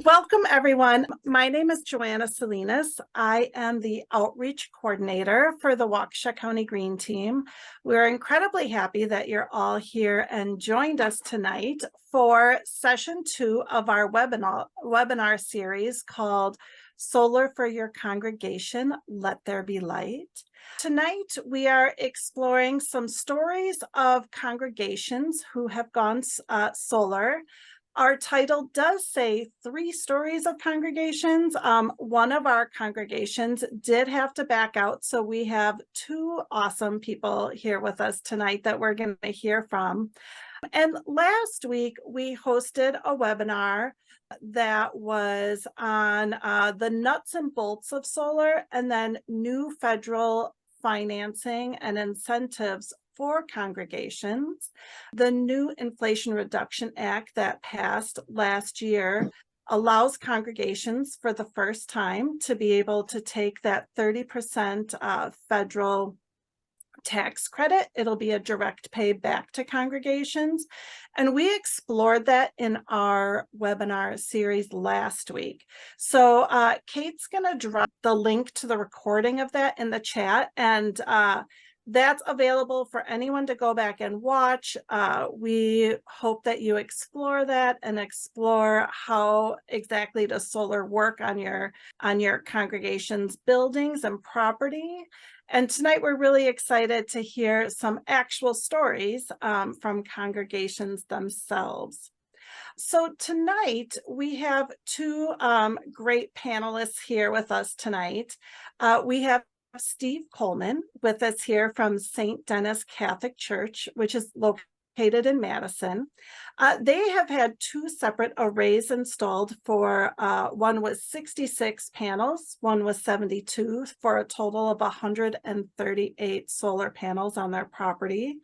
Welcome, everyone. My name is Joanna Salinas. I am the Outreach Coordinator for the Waukesha County Green Team. We're incredibly happy that you're all here and joined us tonight for session 2 of our webinar series called Solar for Your Congregation, Let There Be Light. Tonight, we are exploring some stories of congregations who have gone solar. Our title does say 3 stories of congregations. One of our congregations did have to back out, so we have 2 awesome people here with us tonight that we're going to hear from. And last week, we hosted a webinar that was on the nuts and bolts of solar and then new federal financing and incentives for congregations. The new Inflation Reduction Act that passed last year allows congregations for the first time to be able to take that 30% federal tax credit. It'll be a direct pay back to congregations. And we explored that in our webinar series last week. So Kate's going to drop the link to the recording of that in the chat, and that's available for anyone to go back and watch. We hope that you explore that and explore how exactly does solar work on your congregation's buildings and property. And tonight we're really excited to hear some actual stories from congregations themselves. So tonight we have 2 great panelists here with us tonight. We have Steve Coleman with us here from St. Denis Catholic Church, which is located in Madison. They have had 2 separate arrays installed for, one was 66 panels, one was 72, for a total of 138 solar panels on their property.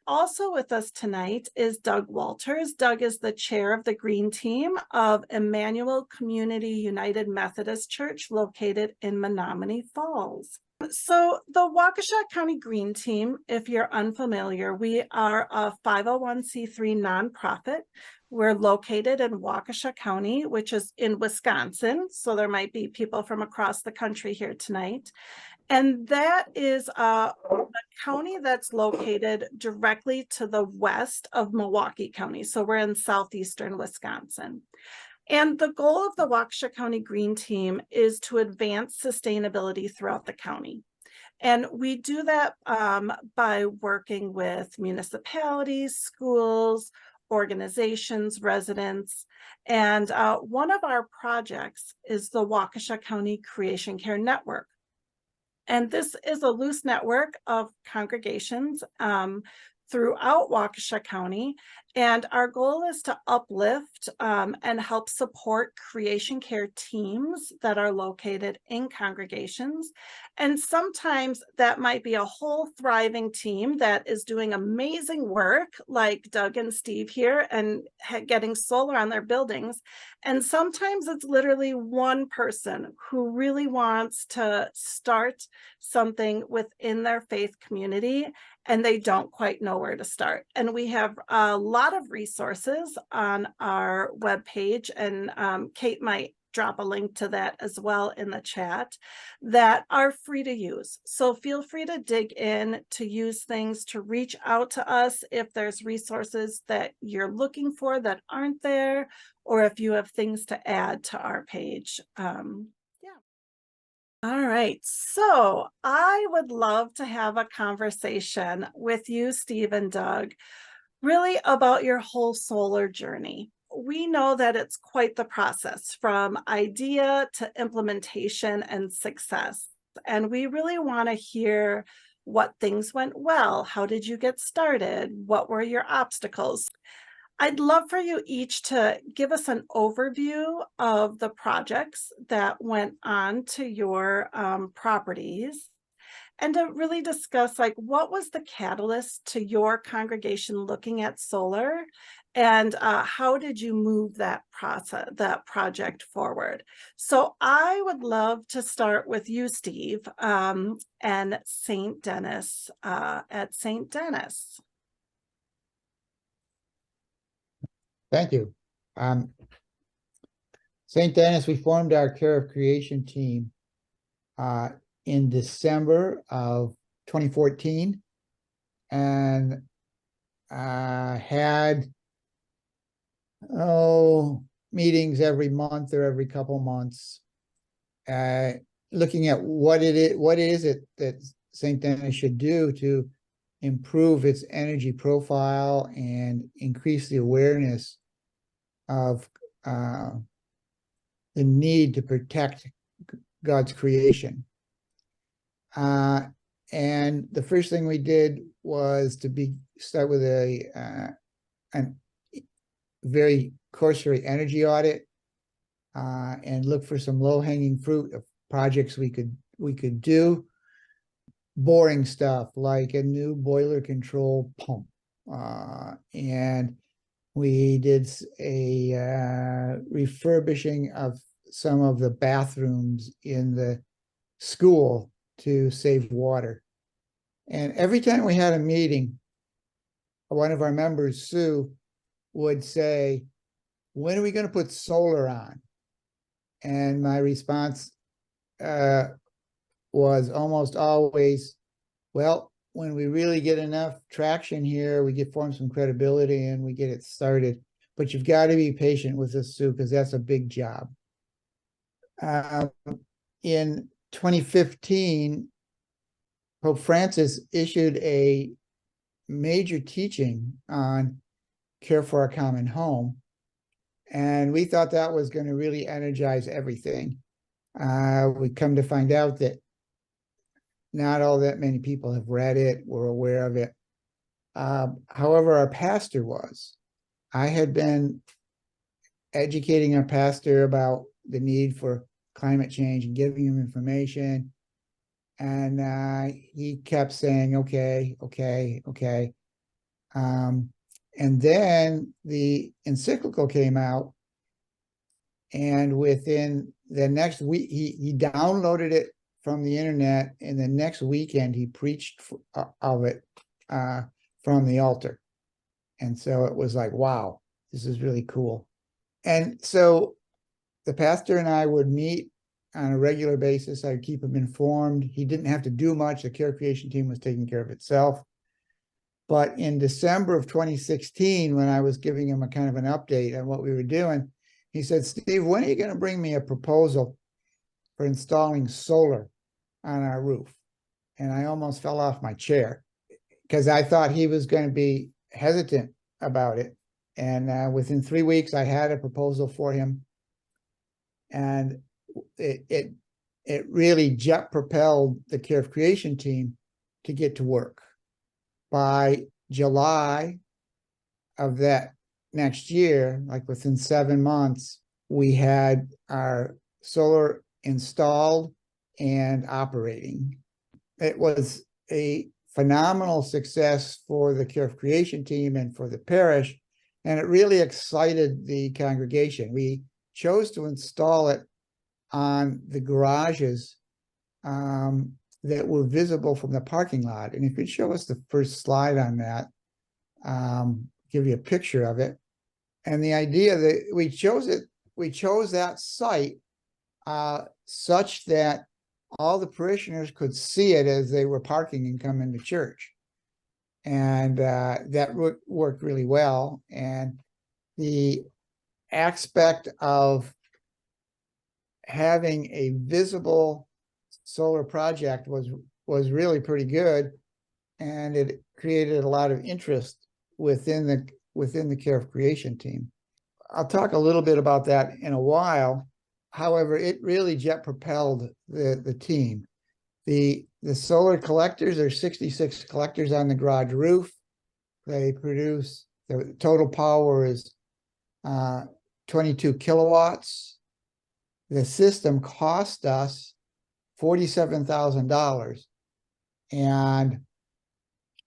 Also with us tonight is Doug Walters. Doug is the chair of the Green Team of Emmanuel Community United Methodist Church located in Menominee Falls. So the Waukesha County Green Team, if you're unfamiliar, we are a 501c3 nonprofit. We're located in Waukesha County, which is in Wisconsin. So there might be people from across the country here tonight. And that is a county that's located directly to the west of Milwaukee County. So we're in southeastern Wisconsin. And the goal of the Waukesha County Green Team is to advance sustainability throughout the county. And we do that by working with municipalities, schools, organizations, residents. And one of our projects is the Waukesha County Creation Care Network. And this is a loose network of congregations throughout Waukesha County. And our goal is to uplift and help support creation care teams that are located in congregations. And sometimes that might be a whole thriving team that is doing amazing work, like Doug and Steve here, and getting solar on their buildings. And sometimes it's literally one person who really wants to start something within their faith community, and they don't quite know where to start. And we have a lot of resources on our webpage, and Kate might drop a link to that as well in the chat, that are free to use. So feel free to dig in, to use things, to reach out to us if there's resources that you're looking for that aren't there, or if you have things to add to our page. All right, so I would love to have a conversation with you, Steve and Doug, really about your whole solar journey. We know that it's quite the process from idea to implementation and success. And we really want to hear what things went well. How did you get started? What were your obstacles? I'd love for you each to give us an overview of the projects that went on to your properties, and to really discuss, like, what was the catalyst to your congregation looking at solar, and how did you move that project forward? So I would love to start with you, Steve, and St. Denis, at St. Denis. Thank you. St. Dennis, we formed our Care of Creation team in December of 2014 and had meetings every month or every couple months, looking at what is it that St. Dennis should do to improve its energy profile and increase the awareness of the need to protect God's creation. And the first thing we did was to start with a very cursory energy audit, and look for some low-hanging fruit of projects we could do. Boring stuff like a new boiler control pump, and we did a refurbishing of some of the bathrooms in the school to save water. And every time we had a meeting, one of our members, Sue, would say, "When are we going to put solar on?" And my response was almost always, "Well, when we really get enough traction here, we form some credibility and we get it started. But you've got to be patient with us, Sue, because that's a big job." In 2015, Pope Francis issued a major teaching on care for our common home. And we thought that was going to really energize everything. We come to find out that not all that many people have read it, were aware of it. However, our pastor was. I had been educating our pastor about the need for climate change and giving him information. And he kept saying, okay. And then the encyclical came out, and within the next week, he downloaded it from the internet, and the next weekend he preached of it from the altar. And so it was like, wow, this is really cool. And so the pastor and I would meet on a regular basis. I'd keep him informed. He didn't have to do much. The Care Creation team was taking care of itself. But in December of 2016, when I was giving him a kind of an update on what we were doing, he said, "Steve, when are you going to bring me a proposal for installing solar on our roof?" And I almost fell off my chair because I thought he was going to be hesitant about it. And within 3 weeks, I had a proposal for him. And it really jet propelled the Care of Creation team to get to work. By July of that next year, like within 7 months, we had our solar installed and operating. It was a phenomenal success for the Care of Creation team and for the parish, and it really excited the congregation. We chose to install it on the garages that were visible from the parking lot. And if you'd show us the first slide on that, give you a picture of it. And the idea that we chose that site such that all the parishioners could see it as they were parking and coming to church. And that worked really well. And the aspect of having a visible solar project was really pretty good, and it created a lot of interest within the Care of Creation team. I'll talk a little bit about that in a while. However, it really jet propelled the team. The solar collectors, there's 66 collectors on the garage roof. They produce, the total power is 22 kilowatts. The system cost us $47,000, and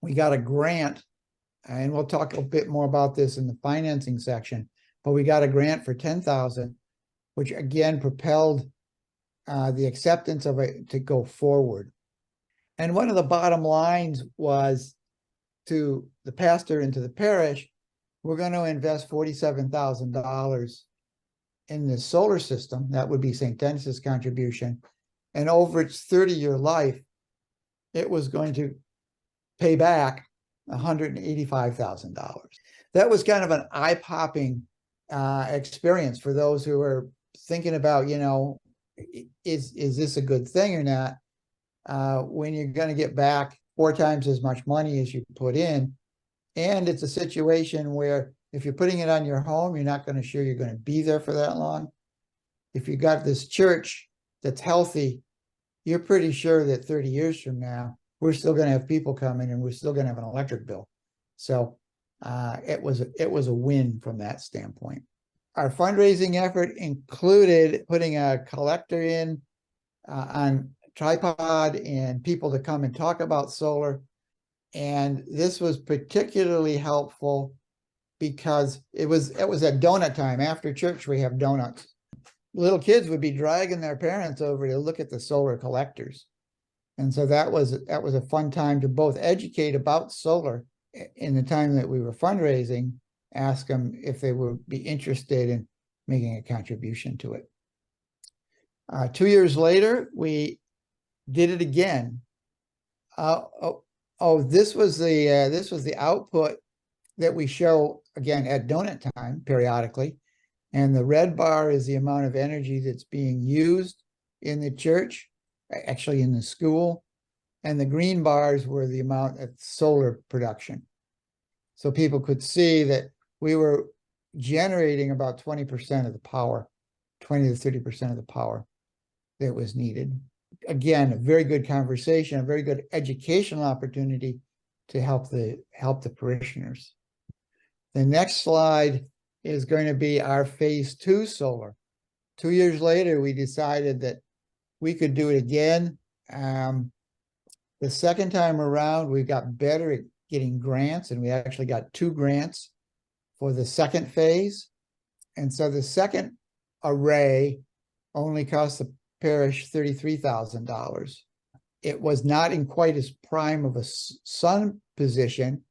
we got a grant, and we'll talk a bit more about this in the financing section, but we got a grant for $10,000, which again propelled the acceptance of it to go forward. And one of the bottom lines was to the pastor and to the parish, we're going to invest $47,000 in the solar system. That would be St. Denis's contribution. And over its 30-year life, it was going to pay back $185,000. That was kind of an eye-popping experience for those who are thinking about, is this a good thing or not? When you're going to get back 4 times as much money as you put in. And it's a situation where if you're putting it on your home, you're not going to sure you're going to be there for that long. If you got this church that's healthy, you're pretty sure that 30 years from now, we're still going to have people coming and we're still going to have an electric bill. So it was a win from that standpoint. Our fundraising effort included putting a collector in on tripod and people to come and talk about solar. And this was particularly helpful because it was at donut time. After church, we have donuts. Little kids would be dragging their parents over to look at the solar collectors. And so that was a fun time to both educate about solar in the time that we were fundraising, ask them if they would be interested in making a contribution to it. 2 years later, we did it again. This was the output that we show again at donut time periodically. And the red bar is the amount of energy that's being used in the church, actually in the school. And the green bars were the amount of solar production. So people could see that we were generating about 20% of the power, 20 to 30% of the power that was needed. Again, a very good conversation, a very good educational opportunity to help the parishioners. The next slide is going to be our phase 2 solar. 2 years later, we decided that we could do it again. The second time around, we got better at getting grants, and we actually got 2 grants for the second phase. And so the second array only cost the parish $33,000. It was not in quite as prime of a sun position,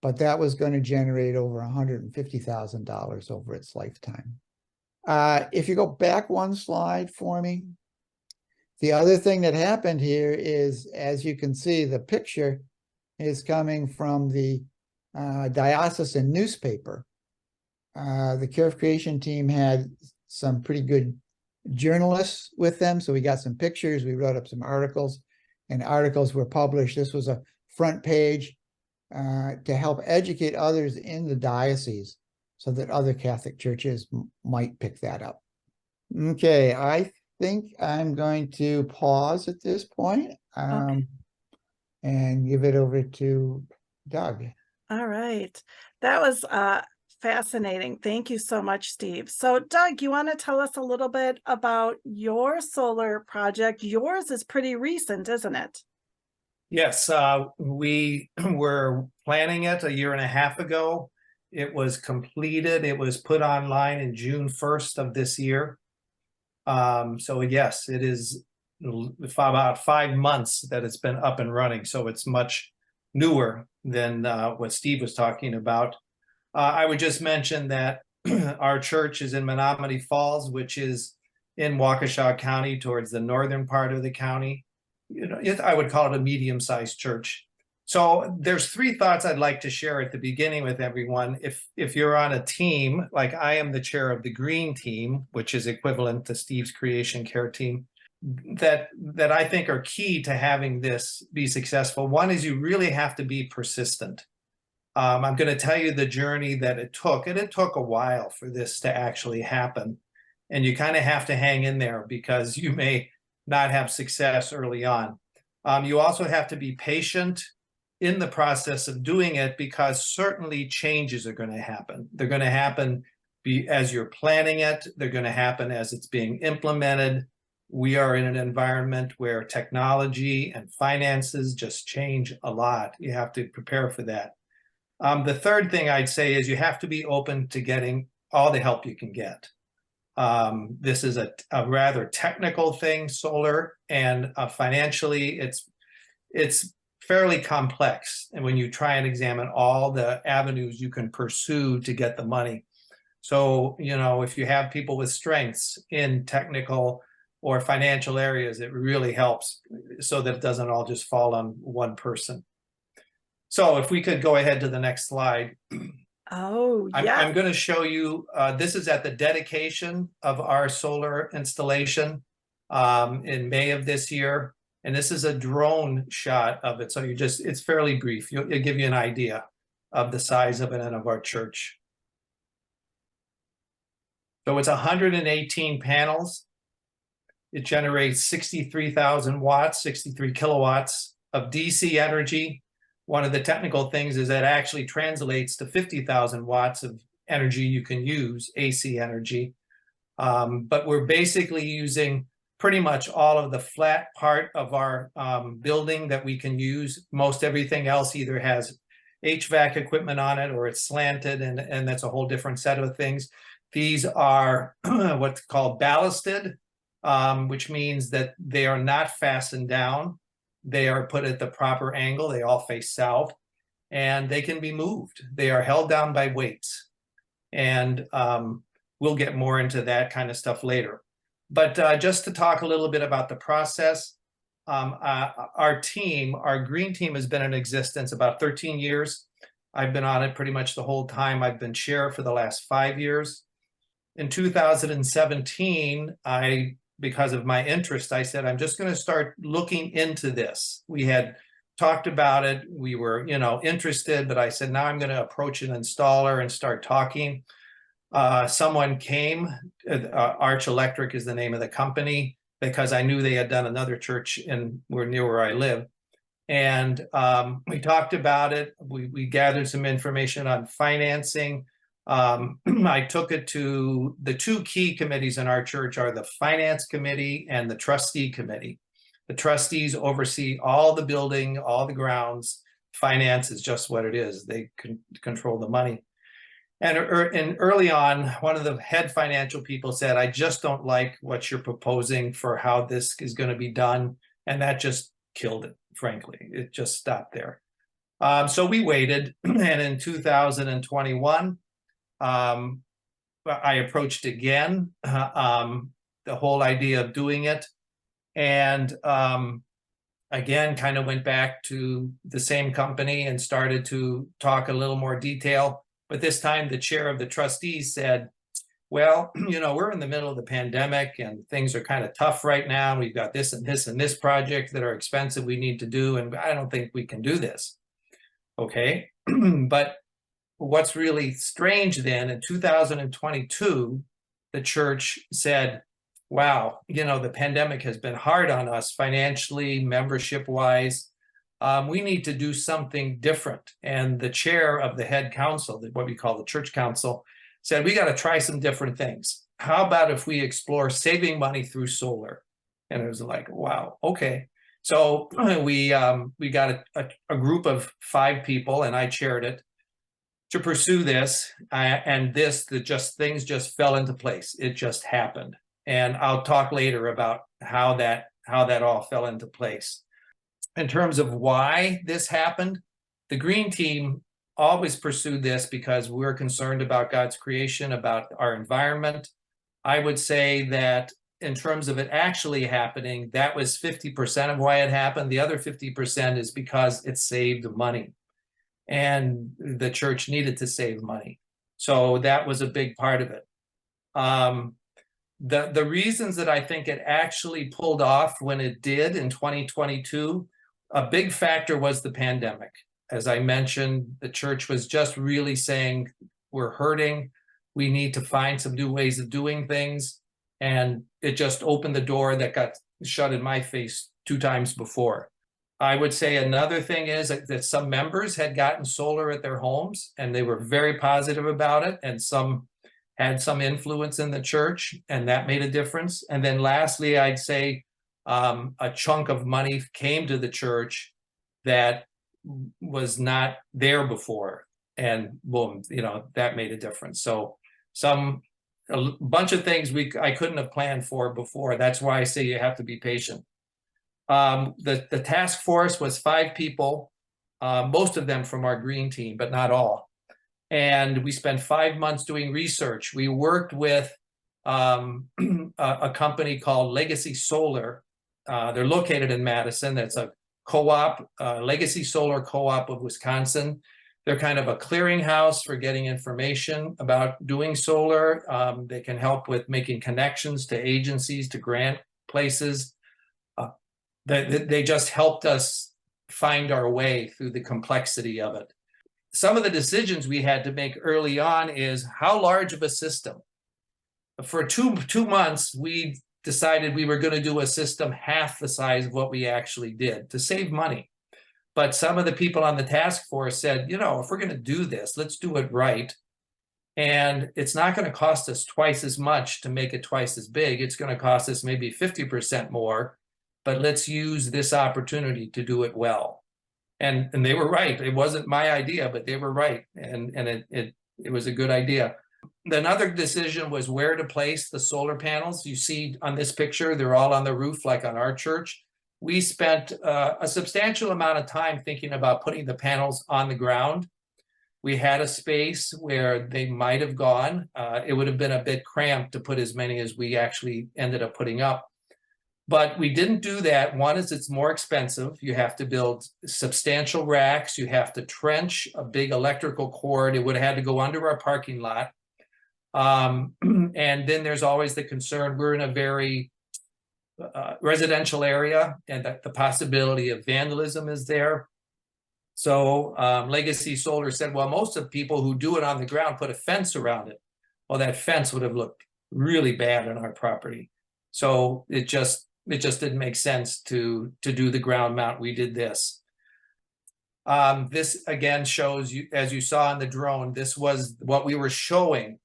but that was going to generate over $150,000 over its lifetime. If you go back one slide for me, the other thing that happened here is, as you can see, the picture is coming from the diocesan newspaper. The Care of Creation team had some pretty good journalists with them, so we got some pictures, we wrote up some articles, and articles were published. This was a front page to help educate others in the diocese so that other Catholic churches might pick that up. Okay, I think I'm going to pause at this point and give it over to Doug. All right. That was fascinating. Thank you so much, Steve. So Doug, you want to tell us a little bit about your solar project? Yours is pretty recent, isn't it? Yes, we were planning it a year and a half ago. It was completed. It was put online in June 1st of this year. So yes, it is about 5 months that it's been up and running. So it's much newer than what Steve was talking about. I would just mention that our church is in Menominee Falls, which is in Waukesha County towards the northern part of the county. I would call it a medium-sized church. So there's 3 thoughts I'd like to share at the beginning with everyone. If you're on a team, like I am the chair of the green team, which is equivalent to Steve's creation care team, that I think are key to having this be successful. One is you really have to be persistent. I'm going to tell you the journey that it took, and it took a while for this to actually happen. And you kind of have to hang in there because you may not have success early on. You also have to be patient in the process of doing it because certainly changes are going to happen. They're going to happen as you're planning it. They're going to happen as it's being implemented. We are in an environment where technology and finances just change a lot. You have to prepare for that. The third thing I'd say is you have to be open to getting all the help you can get. This is a rather technical thing, solar, and financially it's fairly complex. And when you try and examine all the avenues you can pursue to get the money. So, if you have people with strengths in technical or financial areas, it really helps so that it doesn't all just fall on one person. So if we could go ahead to the next slide. Oh, I'm yes. going to show you, this is at the dedication of our solar installation in May of this year. And this is a drone shot of it. So it's fairly brief. It'll give you an idea of the size of it and of our church. So it's 118 panels. It generates 63,000 watts, 63 kilowatts of DC energy. One of the technical things is that actually translates to 50,000 watts of energy you can use, AC energy. But we're basically using pretty much all of the flat part of our building that we can use. Most everything else either has HVAC equipment on it or it's slanted, and that's a whole different set of things. These are what's called ballasted, which means that they are not fastened down. They are put at the proper angle. They all face south, and they can be moved. They are held down by weights. And we'll get more into that kind of stuff later. But just to talk a little bit about the process, our team, our green team, has been in existence about 13 years. I've been on it pretty much the whole time. I've been chair for the last 5 years. In 2017, because of my interest, I said, I'm just going to start looking into this. We had talked about it. We were, interested, but I said, now I'm going to approach an installer and start talking. Someone came, Arch Electric is the name of the company, because I knew they had done another church near where I live. And we talked about it. We gathered some information on financing. I took it to the two key committees in our church are the finance committee and the trustee committee. The trustees oversee all the building, all the grounds. Finance is just what it is. They control the money. And early on, one of the head financial people said, I just don't like what you're proposing for how this is going to be done. And that just killed it, frankly. It just stopped there. So we waited. And in 2021, I approached again, the whole idea of doing it. And again, kind of went back to the same company and started to talk a little more detail. But this time the chair of the trustees said, well, we're in the middle of the pandemic and things are kind of tough right now. We've got this and this and this project that are expensive we need to do. And I don't think we can do this. Okay. But what's really strange then, in 2022, the church said, wow, the pandemic has been hard on us financially, membership-wise. We need to do something different. And the chair of the head council, what we call the church council, said, we got to try some different things. How about if we explore saving money through solar? And it was like, wow, okay. So we got a group of 5 people, and I chaired it, to pursue this. And things just fell into place. It just happened. And I'll talk later about how that all fell into place. In terms of why this happened, the green team always pursued this because we're concerned about God's creation, about our environment. I would say that in terms of it actually happening, that was 50% of why it happened. The other 50% is because it saved money. And the church needed to save money. So that was a big part of it. The reasons that I think it actually pulled off when it did in 2022, a big factor was the pandemic. As I mentioned, the church was just really saying, we're hurting. We need to find some new ways of doing things. And it just opened the door that got shut in my face 2 times before. I would say another thing is that some members had gotten solar at their homes and they were very positive about it, and some had some influence in the church, and that made a difference. And then lastly, I'd say a chunk of money came to the church that was not there before, and boom, that made a difference. So a bunch of things I couldn't have planned for before. That's why I say you have to be patient. The task force was 5 people, most of them from our green team, but not all. And we spent 5 months doing research. We worked with a company called Legacy Solar. They're located in Madison. That's a co-op, Legacy Solar Co-op of Wisconsin. They're kind of a clearinghouse for getting information about doing solar. They can help with making connections to agencies, to grant places. They just helped us find our way through the complexity of it. Some of the decisions we had to make early on is how large of a system. For two months, we decided we were going to do a system half the size of what we actually did to save money. But some of the people on the task force said, you know, if we're going to do this, let's do it right. And it's not going to cost us twice as much to make it twice as big. It's going to cost us maybe 50% more, but let's use this opportunity to do it well. And they were right. It wasn't my idea, but they were right. And it was a good idea. Another decision was where to place the solar panels. You see on this picture, they're all on the roof like on our church. We spent a substantial amount of time thinking about putting the panels on the ground. We had a space where they might have gone. It would have been a bit cramped to put as many as we actually ended up putting up. But we didn't do that. One is it's more expensive. You have to build substantial racks. You have to trench a big electrical cord. It would have had to go under our parking lot. And then there's always the concern, we're in a very residential area, and that the possibility of vandalism is there. So Legacy Solar said, well, most of the people who do it on the ground put a fence around it. Well, that fence would have looked really bad on our property. So it just didn't make sense to do the ground mount. We did this. This again shows you, as you saw in the drone, this was what we were showing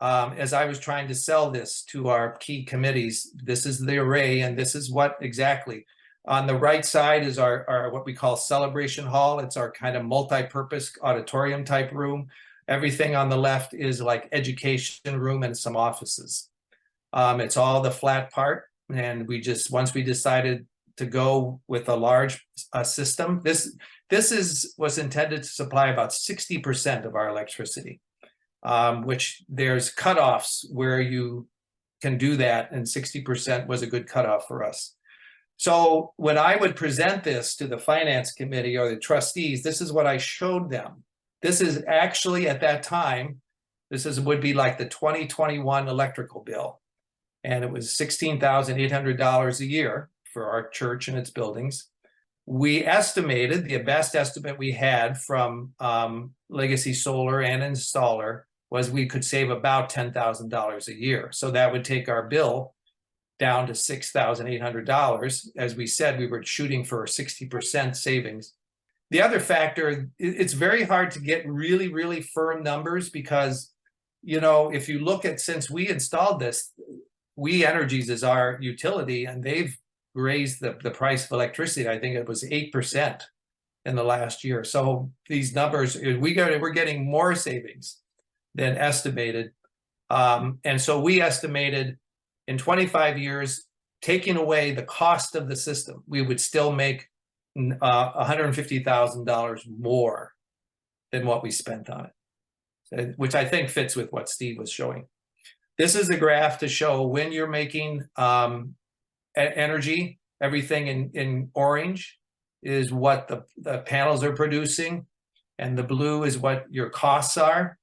as I was trying to sell this to our key committees. This is the array, and this is what exactly. On the right side is our what we call celebration hall. It's our kind of multi-purpose auditorium type room. Everything on the left is like education room and some offices. It's all the flat part. And we just, once we decided to go with a large system, this was intended to supply about 60% of our electricity, which there's cutoffs where you can do that, and 60% was a good cutoff for us. So when I would present this to the finance committee or the trustees, this is what I showed them. This is actually, at that time, would be like the 2021 electrical bill. And it was $16,800 a year for our church and its buildings. We estimated, the best estimate we had from Legacy Solar and installer was we could save about $10,000 a year. So that would take our bill down to $6,800. As we said, we were shooting for 60% savings. The other factor, it's very hard to get really, really firm numbers because, you know, if you look at, since we installed this, We Energies is our utility, and they've raised the price of electricity. I think it was 8% in the last year. So these numbers, we're getting more savings than estimated. And so we estimated in 25 years, taking away the cost of the system, we would still make $150,000 more than what we spent on it, which I think fits with what Steve was showing. This is a graph to show when you're making energy, everything in orange is what the panels are producing, and the blue is what your costs are.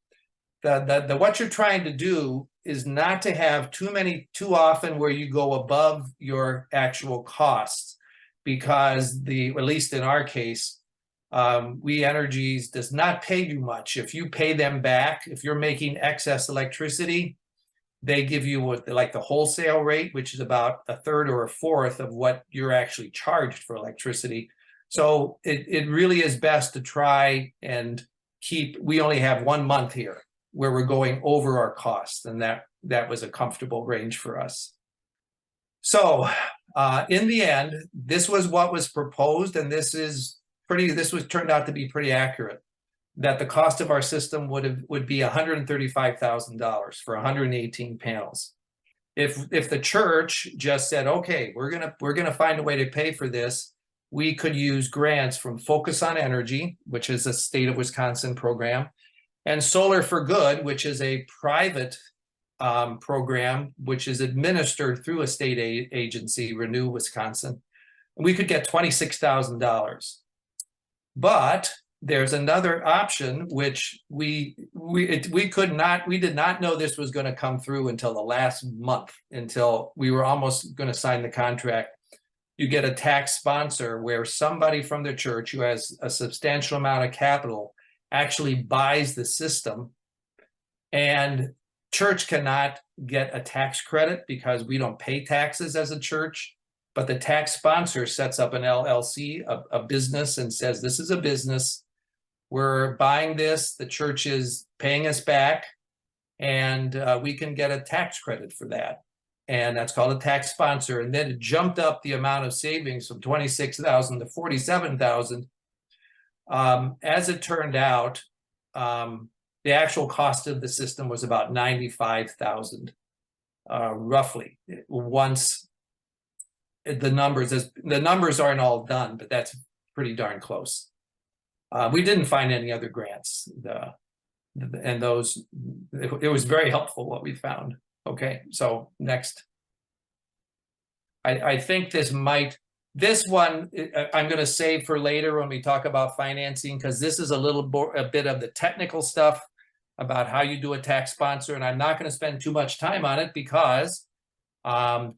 What you're trying to do is not to have too often where you go above your actual costs, because at least in our case, We Energies does not pay you much. If you pay them back, if you're making excess electricity, they give you like the wholesale rate, which is about a third or a fourth of what you're actually charged for electricity. So it really is best to try and we only have 1 month here where we're going over our costs, and that was a comfortable range for us. So in the end, this was what was proposed, and this turned out to be pretty accurate, that the cost of our system would be $135,000 for 118 panels. If the church just said, okay, we're gonna find a way to pay for this, we could use grants from Focus on Energy, which is a state of Wisconsin program, And Solar for Good, which is a private program, which is administered through a state agency, Renew Wisconsin, we could get $26,000. But there's another option, which we did not know this was going to come through until the last month, until we were almost going to sign the contract. You get a tax sponsor where somebody from the church who has a substantial amount of capital actually buys the system, and church cannot get a tax credit because we don't pay taxes as a church, but the tax sponsor sets up an LLC, a business, and says, this is a business, we're buying this, the church is paying us back, and we can get a tax credit for that. And that's called a tax sponsor. And then it jumped up the amount of savings from $26,000 to $47,000. As it turned out, the actual cost of the system was about $95,000, roughly. Once the numbers aren't all done, but that's pretty darn close. We didn't find any other grants, and those, it was very helpful what we found. Okay, so next. I think this one I'm going to save for later when we talk about financing, because this is a bit of the technical stuff about how you do a tax sponsor, and I'm not going to spend too much time on it because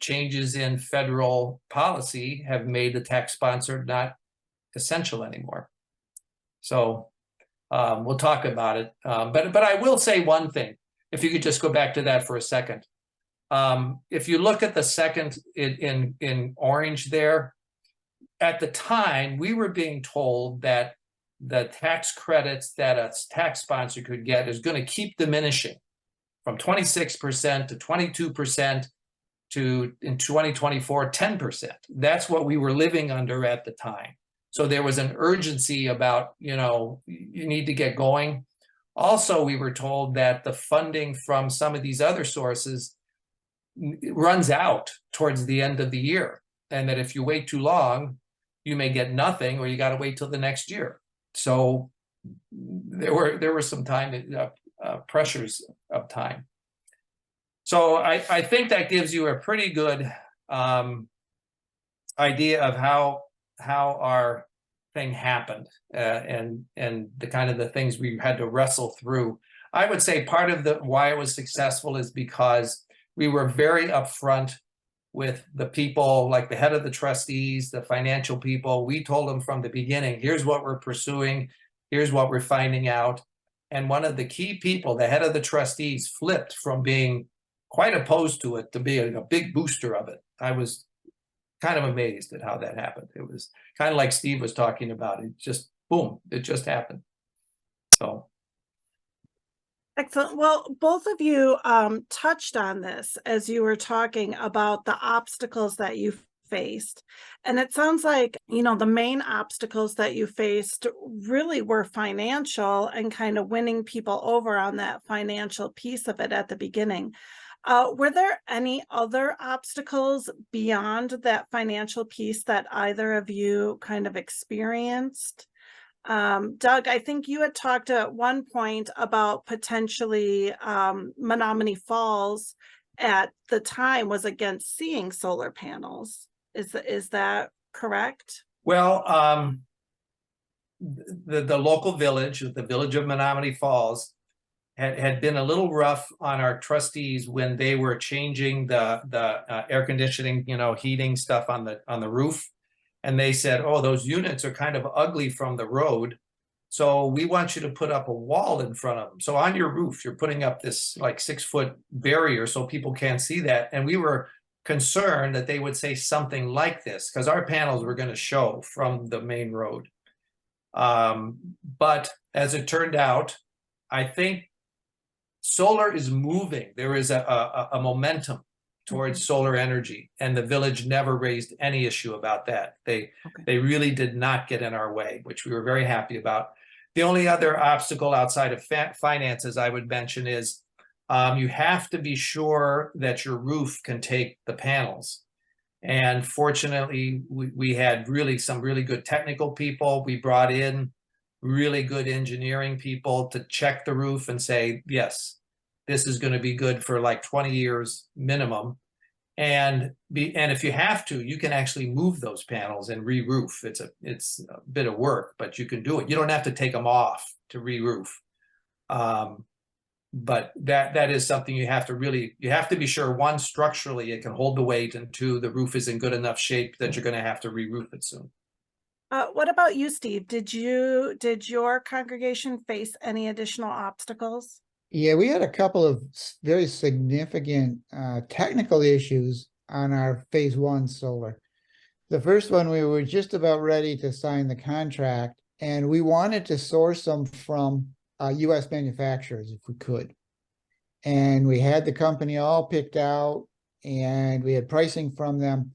changes in federal policy have made the tax sponsor not essential anymore. So we'll talk about it. But I will say one thing, if you could just go back to that for a second. If you look at the second in orange there, at the time, we were being told that the tax credits that a tax sponsor could get is going to keep diminishing from 26% to 22% to, in 2024, 10%. That's what we were living under at the time. So there was an urgency about, you need to get going. Also, we were told that the funding from some of these other sources runs out towards the end of the year, and that if you wait too long, you may get nothing, or you got to wait till the next year. So there were some pressures of time. So I think that gives you a pretty good idea of how our thing happened, and the kind of the things we had to wrestle through. I would say part of why it was successful is because we were very upfront with the people, like the head of the trustees, the financial people. We told them from the beginning, here's what we're pursuing, here's what we're finding out. And one of the key people, the head of the trustees, flipped from being quite opposed to it to being a big booster of it. I was kind of amazed at how that happened. It was kind of like Steve was talking about. It just, boom, it just happened. So. Excellent. Well, both of you touched on this as you were talking about the obstacles that you faced. And it sounds like, the main obstacles that you faced really were financial and kind of winning people over on that financial piece of it at the beginning. Were there any other obstacles beyond that financial piece that either of you kind of experienced? Doug, I think you had talked at one point about potentially Menominee Falls at the time was against seeing solar panels. Is that correct? Well, the local village, the village of Menominee Falls, had been a little rough on our trustees when they were changing the air conditioning, heating stuff on the roof. And they said, oh, those units are kind of ugly from the road, so we want you to put up a wall in front of them. So on your roof, you're putting up this like 6-foot barrier so people can't see that. And we were concerned that they would say something like this, because our panels were going to show from the main road. But as it turned out, I think solar is moving. There is a momentum towards solar energy, and the village never raised any issue about that. They really did not get in our way, which we were very happy about. The only other obstacle outside of finances I would mention is you have to be sure that your roof can take the panels. And fortunately, we had some really good technical people we brought in really good engineering people to check the roof and say, yes, this is going to be good for like 20 years minimum. And if you have to, you can actually move those panels and re-roof. It's a bit of work, but you can do it. You don't have to take them off to re-roof. But that is something you have to be sure, one, structurally it can hold the weight, and two, the roof is in good enough shape that you're going to have to re-roof it soon. What about you, Steve? Did your congregation face any additional obstacles? Yeah, we had a couple of very significant technical issues on our phase one solar. The first one, we were just about ready to sign the contract, and we wanted to source them from US manufacturers if we could. And we had the company all picked out, and we had pricing from them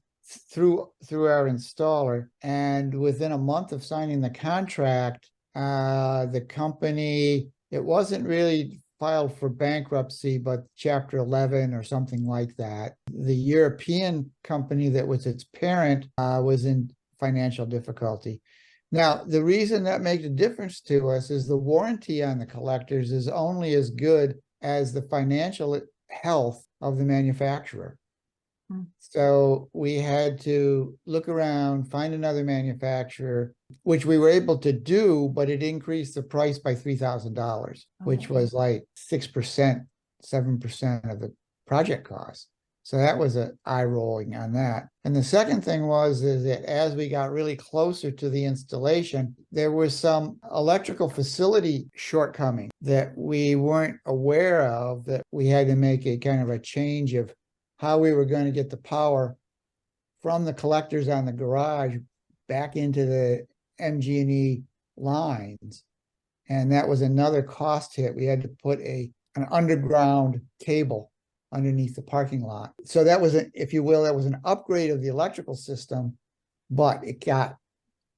through our installer. And within a month of signing the contract, the company, it wasn't really filed for bankruptcy, but Chapter 11 or something like that. The European company that was its parent was in financial difficulty. Now, the reason that makes a difference to us is the warranty on the collectors is only as good as the financial health of the manufacturer. So we had to look around, find another manufacturer, which we were able to do, but it increased the price by $3,000, which was like 6%, 7% of the project cost. So that was an eye rolling on that. And the second thing is that as we got really closer to the installation, there was some electrical facility shortcoming that we weren't aware of, that we had to make a kind of a change of how we were going to get the power from the collectors on the garage back into the MG&E lines. And that was another cost hit. We had to put an underground cable underneath the parking lot. So that was, if you will, that was an upgrade of the electrical system, but it got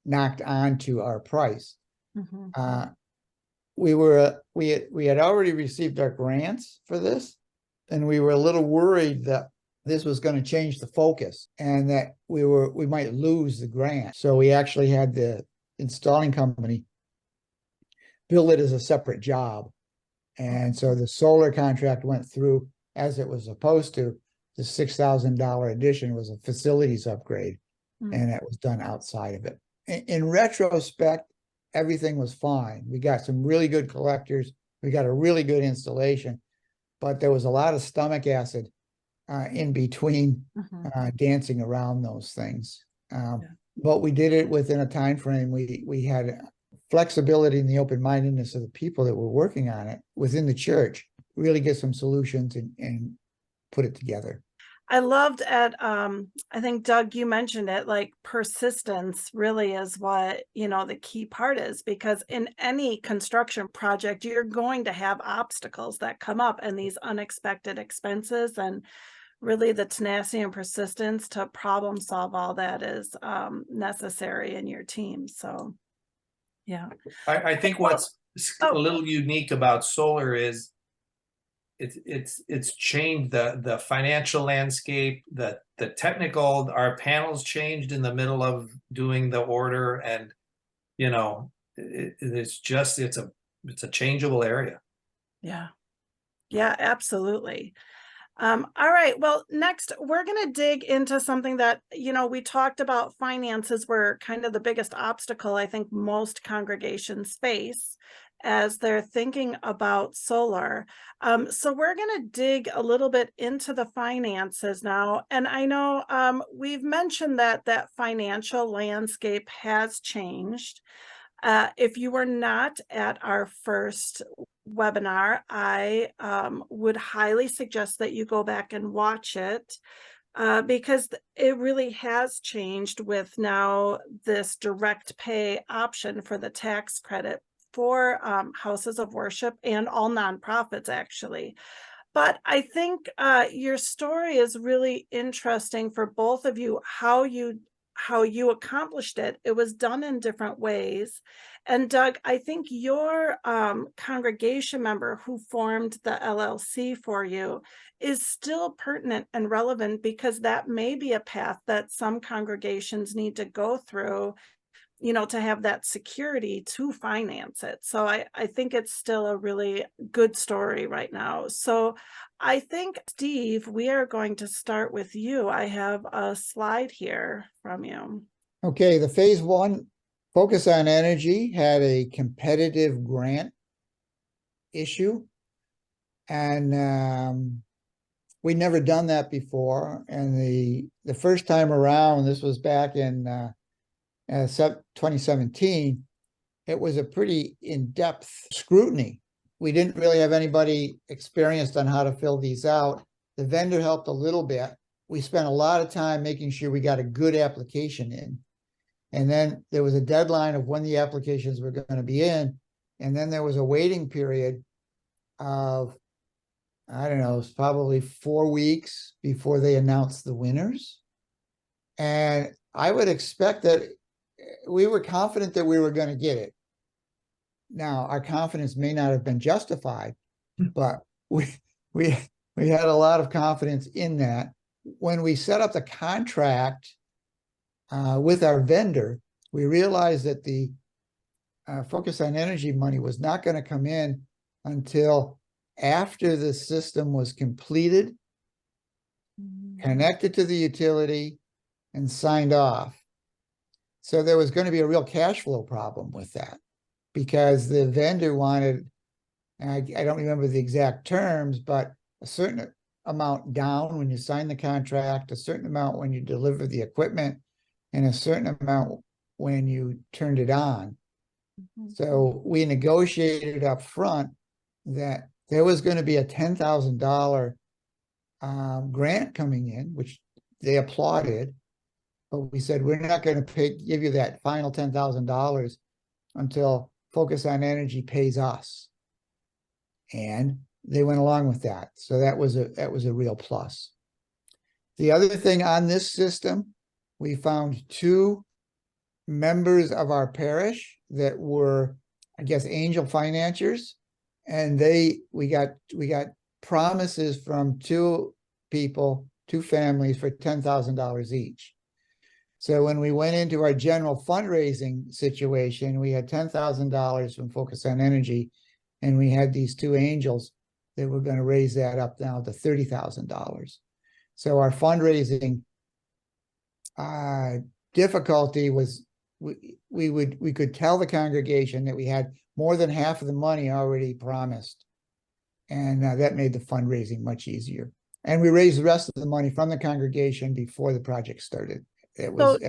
knocked onto our price. We had already received our grants for this, and we were a little worried that this was going to change the focus and that we might lose the grant. So we actually had the installing company bill it as a separate job. And so the solar contract went through as it was supposed to. The $6,000 addition was a facilities upgrade, and that was done outside of it. In retrospect, everything was fine. We got some really good collectors. We got a really good installation, but there was a lot of stomach acid in between dancing around those things. But we did it within a time frame. We had flexibility and the open-mindedness of the people that were working on it within the church, really get some solutions and put it together. I loved I think Doug, you mentioned it, like persistence really is what, the key part is, because in any construction project, you're going to have obstacles that come up and these unexpected expenses, and really the tenacity and persistence to problem solve all that is necessary in your team. So, yeah. I think what's a little unique about solar is it's changed the financial landscape, the technical. Our panels changed in the middle of doing the order, and it's a changeable area. Yeah, absolutely. All right. Well, next we're going to dig into something that, we talked about. Finances were kind of the biggest obstacle I think most congregations face as they're thinking about solar. So we're going to dig a little bit into the finances now. And I know we've mentioned that financial landscape has changed. If you were not at our first webinar, I would highly suggest that you go back and watch it, because it really has changed with now this direct pay option for the tax credit for houses of worship and all nonprofits, actually. But I think your story is really interesting for both of you, how you accomplished it. It was done in different ways. And Doug, I think your congregation member who formed the LLC for you is still pertinent and relevant, because that may be a path that some congregations need to go through to have that security to finance it. So I think it's still a really good story right now. So I think, Steve, we are going to start with you. I have a slide here from you. Okay, the phase one focus on energy had a competitive grant issue. And we'd never done that before. And the first time around, this was back in 2017, it was a pretty in-depth scrutiny. We didn't really have anybody experienced on how to fill these out. The vendor helped a little bit. We spent a lot of time making sure we got a good application in. And then there was a deadline of when the applications were going to be in. And then there was a waiting period of, I don't know, it was probably 4 weeks before they announced the winners. And I would expect that we were confident that we were going to get it. Now, our confidence may not have been justified, but we had a lot of confidence in that. When we set up the contract with our vendor, we realized that the focus on energy money was not going to come in until after the system was completed, connected to the utility, and signed off. So there was going to be a real cash flow problem with that, because the vendor wanted, and I don't remember the exact terms, but a certain amount down when you sign the contract, a certain amount when you deliver the equipment, and a certain amount when you turned it on. So we negotiated up front that there was going to be a $10,000 grant coming in, which they applauded. But we said, we're not going to give you that final $10,000 until Focus on Energy pays us. And they went along with that. So that was a real plus. The other thing on this system, we found 2 members of our parish that were, I guess, angel financiers. And we got promises from 2 people, 2 families for $10,000 each. So when we went into our general fundraising situation, we had $10,000 from Focus on Energy, and we had these 2 angels that were going to raise that up now to $30,000. So our fundraising difficulty was we could tell the congregation that we had more than half of the money already promised, and that made the fundraising much easier. And we raised the rest of the money from the congregation before the project started. It was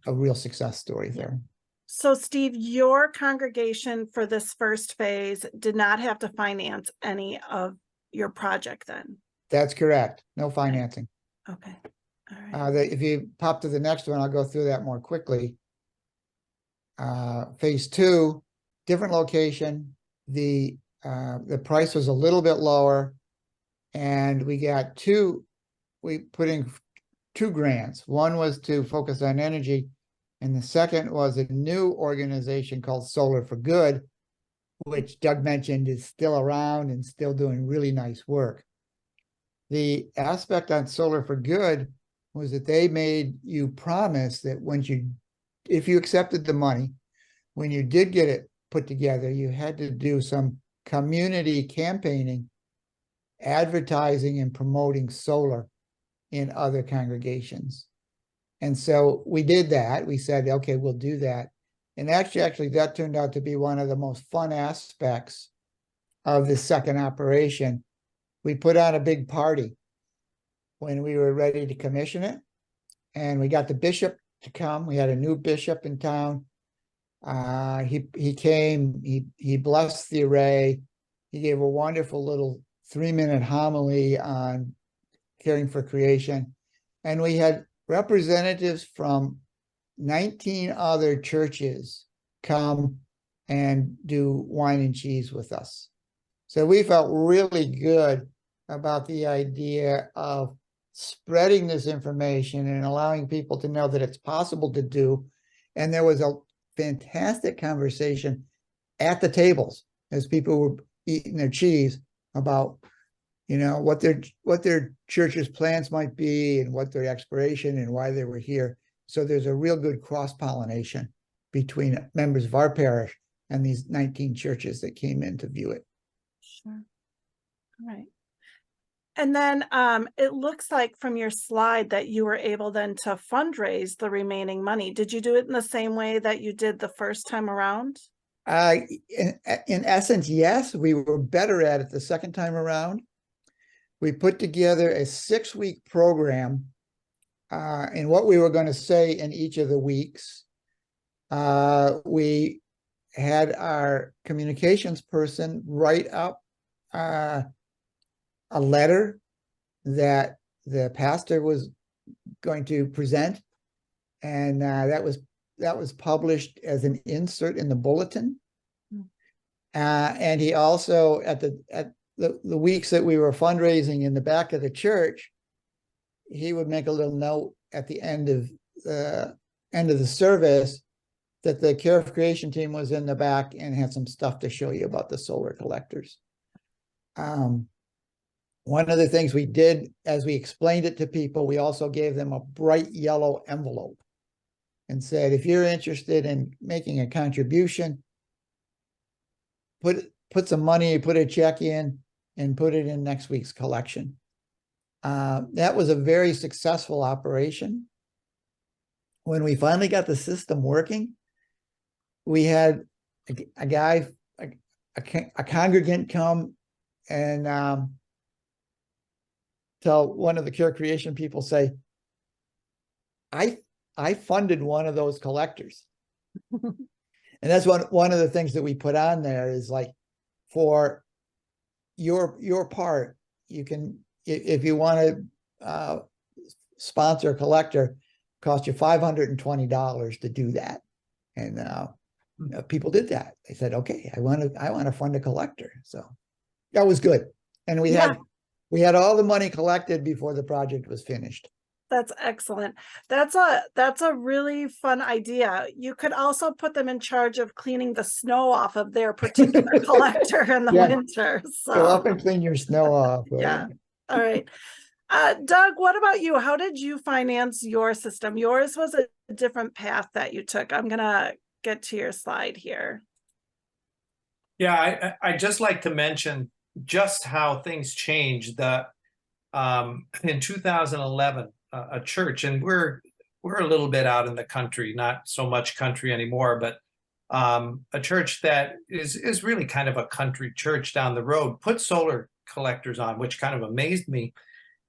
a real success story there. So, Steve, your congregation for this first phase did not have to finance any of your project then? That's correct. No financing. Okay. All right. If you pop to the next one, I'll go through that more quickly. Phase 2, different location. The price was a little bit lower, and we put in 2 grants. One was to Focus on Energy, and the second was a new organization called Solar for Good, which Doug mentioned is still around and still doing really nice work. The aspect on Solar for Good was that they made you promise that if you accepted the money, when you did get it put together, you had to do some community campaigning, advertising and promoting solar in other congregations. And so we did that. We said, okay, we'll do that. And actually that turned out to be one of the most fun aspects of the second operation. We put on a big party when we were ready to commission it. And we got the bishop to come. We had a new bishop in town. He came, he blessed the array. He gave a wonderful little 3-minute homily on caring for creation. And we had representatives from 19 other churches come and do wine and cheese with us. So we felt really good about the idea of spreading this information and allowing people to know that it's possible to do. And there was a fantastic conversation at the tables as people were eating their cheese about, what their church's plans might be and what their expiration and why they were here. So there's a real good cross-pollination between members of our parish and these 19 churches that came in to view it. Sure. All right. And then it looks like from your slide that you were able then to fundraise the remaining money. Did you do it in the same way that you did the first time around? In essence, yes, we were better at it the second time around. We put together a 6-week program and what we were going to say in each of the weeks. We had our communications person write up a letter that the pastor was going to present, and that was published as an insert in the bulletin. And he also, at the weeks that we were fundraising in the back of the church, he would make a little note at the end of the service that the Care of Creation team was in the back and had some stuff to show you about the solar collectors. One of the things we did as we explained it to people, we also gave them a bright yellow envelope and said, if you're interested in making a contribution, put some money, put a check in, and put it in next week's collection. That was a very successful operation. When we finally got the system working, we had a guy, a congregant come and tell one of the Care Creation people, say, I funded one of those collectors. And that's one of the things that we put on there is like, for your part, you can, if you want to sponsor a collector, cost you $520 to do that. And people did that. They said, okay, I want to fund a collector. So that was good. And we had all the money collected before the project was finished. That's excellent. That's a really fun idea. You could also put them in charge of cleaning the snow off of their particular collector in the winter. So go up and clean your snow off. Right? Yeah. All right. Doug, what about you? How did you finance your system? Yours was a different path that you took. I'm gonna get to your slide here. Yeah, I just like to mention just how things changed. In 2011, a church, and we're a little bit out in the country, not so much country anymore, but a church that is really kind of a country church down the road put solar collectors on, which kind of amazed me.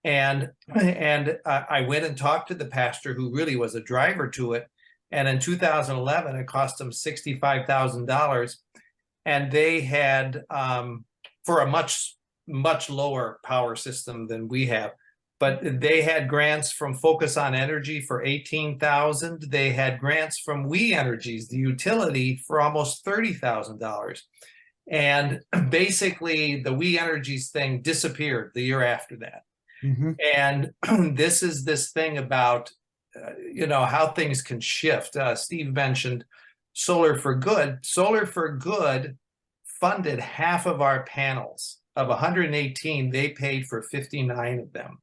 And I went and talked to the pastor who really was a driver to it. And in 2011, it cost them $65,000. And they had, for a much lower power system than we have, but they had grants from Focus on Energy for $18,000. They had grants from We Energies, the utility, for almost $30,000. And basically, the We Energies thing disappeared the year after that. Mm-hmm. And this is this thing about, how things can shift. Steve mentioned Solar for Good. Solar for Good funded half of our panels. Of 118, they paid for 59 of them.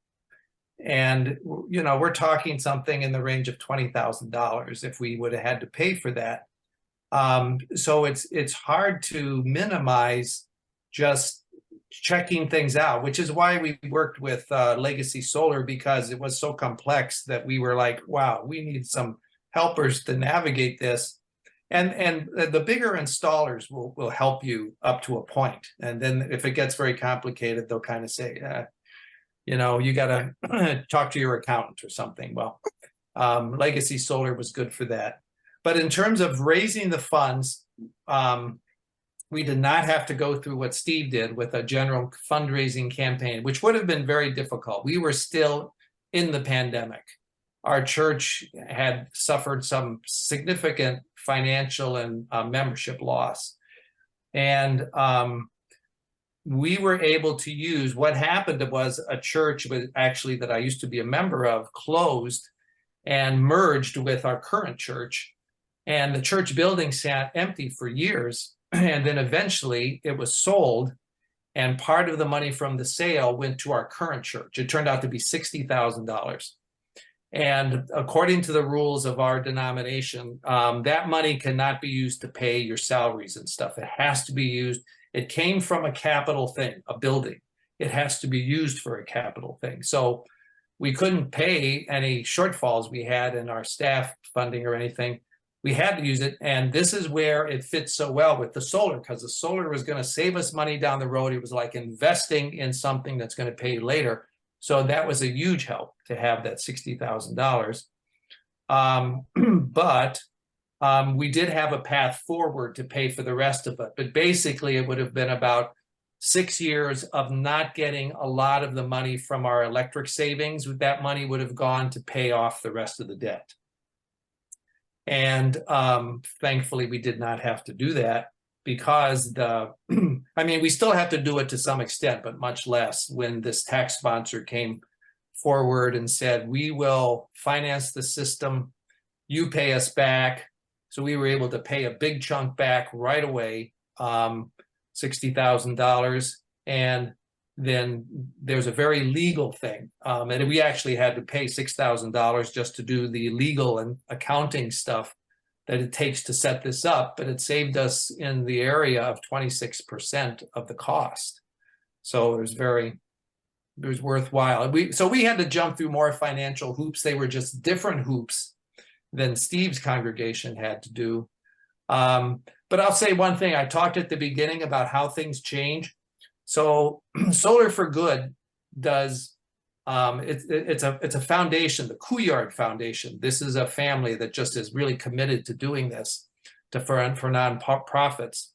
And, we're talking something in the range of $20,000 if we would have had to pay for that. So it's hard to minimize just checking things out, which is why we worked with Legacy Solar, because it was so complex that we were like, wow, we need some helpers to navigate this. And the bigger installers will help you up to a point. And then if it gets very complicated, they'll kind of say, you got to talk to your accountant or something. Well, Legacy Solar was good for that. But in terms of raising the funds, we did not have to go through what Steve did with a general fundraising campaign, which would have been very difficult. We were still in the pandemic. Our church had suffered some significant financial and membership loss. And we were able to use, what happened was a church actually that I used to be a member of closed and merged with our current church. And the church building sat empty for years. And then eventually it was sold. And part of the money from the sale went to our current church. It turned out to be $60,000. And according to the rules of our denomination, that money cannot be used to pay your salaries and stuff. It has to be used. It came from a capital thing, a building. It has to be used for a capital thing. So we couldn't pay any shortfalls we had in our staff funding or anything. We had to use it. And this is where it fits so well with the solar, because the solar was going to save us money down the road. It was like investing in something that's going to pay you later. So that was a huge help to have that $60,000. But we did have a path forward to pay for the rest of it. But basically, it would have been about 6 years of not getting a lot of the money from our electric savings. That money would have gone to pay off the rest of the debt. And thankfully, we did not have to do that, because I mean, we still have to do it to some extent, but much less when this tax sponsor came forward and said, we will finance the system, you pay us back. So we were able to pay a big chunk back right away, $60,000. And then there's a very legal thing. And we actually had to pay $6,000 just to do the legal and accounting stuff that it takes to set this up, but it saved us in the area of 26% of the cost. So it was worthwhile. So we had to jump through more financial hoops. They were just different hoops than Steve's congregation had to do. But I'll say one thing. I talked at the beginning about how things change. So Solar for Good does, it's a foundation, the Couillard Foundation. This is a family that just is really committed to doing this for nonprofits.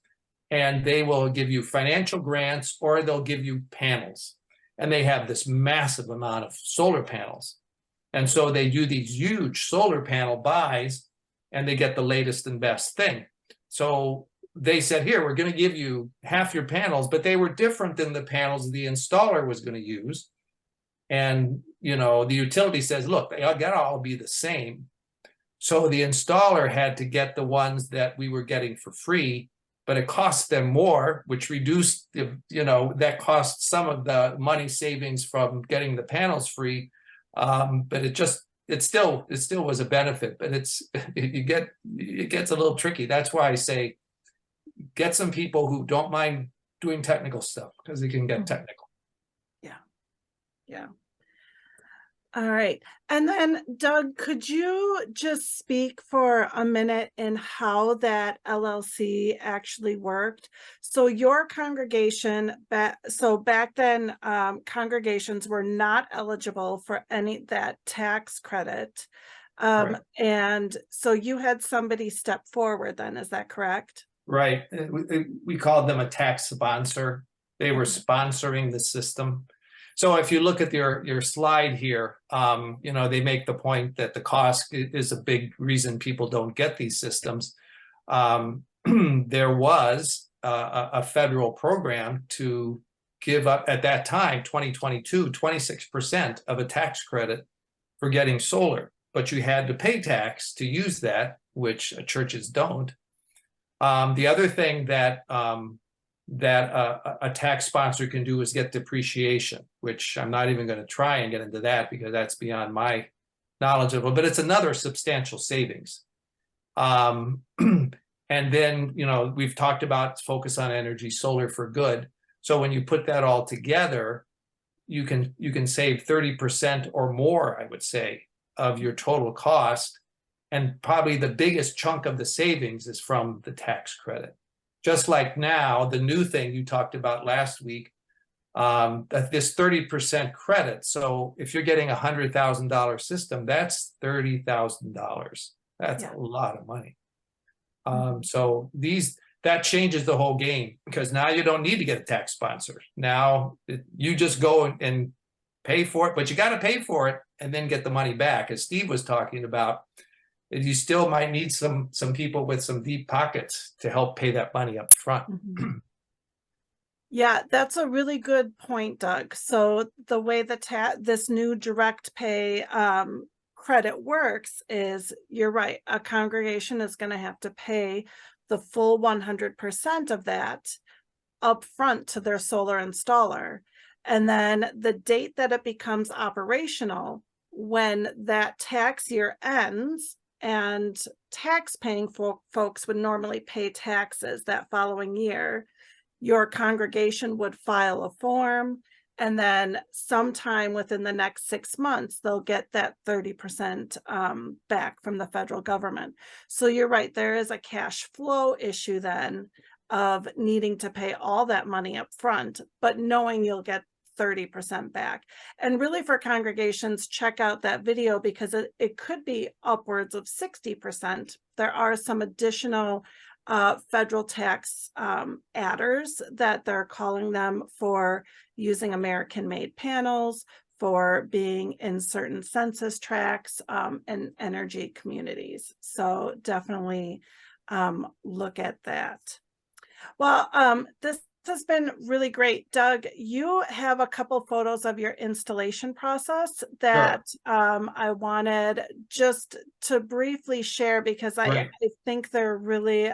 And they will give you financial grants, or they'll give you panels. And they have this massive amount of solar panels. And so they do these huge solar panel buys, and they get the latest and best thing. So they said, here, we're going to give you half your panels, but they were different than the panels the installer was going to use. And, you know, the utility says, look, they got to all be the same. So the installer had to get the ones that we were getting for free, but it cost them more, which reduced, that cost some of the money savings from getting the panels free. But it still was a benefit, but it gets a little tricky. That's why I say, get some people who don't mind doing technical stuff, because it can get technical. Yeah. All right. And then, Doug, could you just speak for a minute in how that LLC actually worked? So your congregation, back then, congregations were not eligible for that tax credit. Right. And so you had somebody step forward then, is that correct? Right. We called them a tax sponsor. They were sponsoring the system. So if you look at your slide here, they make the point that the cost is a big reason people don't get these systems. There was a federal program to give up, at that time, 2022, 26% of a tax credit for getting solar, but you had to pay tax to use that, which churches don't. The other thing that a tax sponsor can do is get depreciation, which I'm not even going to try and get into that, because that's beyond my knowledge of it, but it's another substantial savings. And then, we've talked about focus on energy, Solar for Good. So when you put that all together, you can save 30% or more, I would say, of your total cost. And probably the biggest chunk of the savings is from the tax credit. Just like now, the new thing you talked about last week, that this 30% credit. So if you're getting $100,000 system, that's $30,000. That's a lot of money. So that changes the whole game, because now you don't need to get a tax sponsor. Now you just go and pay for it, but you got to pay for it and then get the money back. As Steve was talking about, you still might need some people with some deep pockets to help pay that money up front. Yeah, that's a really good point, Doug. So the way this new direct pay credit works is, you're right, a congregation is going to have to pay the full 100% of that up front to their solar installer. And then the date that it becomes operational when that tax year ends and tax paying folks would normally pay taxes that following year, your congregation would file a form, and then sometime within the next 6 months, they'll get that 30% back from the federal government. So you're right, there is a cash flow issue then of needing to pay all that money up front, but knowing you'll get 30% back. And really for congregations, check out that video because it could be upwards of 60%. There are some additional federal tax adders that they're calling them for using American-made panels, for being in certain census tracts and energy communities. So definitely look at that. Well, this has been really great. Doug, you have a couple photos of your installation process that I wanted just to briefly share because I think they're really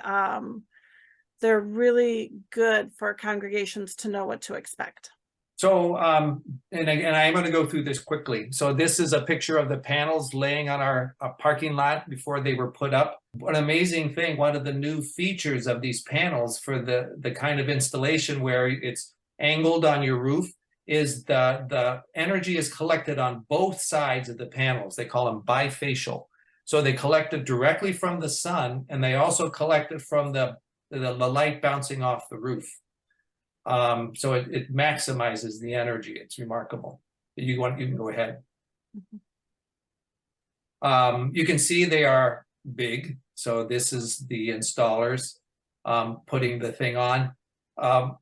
good for congregations to know what to expect. So, and I'm going to go through this quickly. So this is a picture of the panels laying on our parking lot before they were put up. An amazing thing, one of the new features of these panels for the kind of installation where it's angled on your roof is the energy is collected on both sides of the panels. They call them bifacial. So they collect it directly from the sun, and they also collect it from the light bouncing off the roof. So it maximizes the energy. It's remarkable. You can go ahead. You can see they are big. So this is the installers putting the thing on.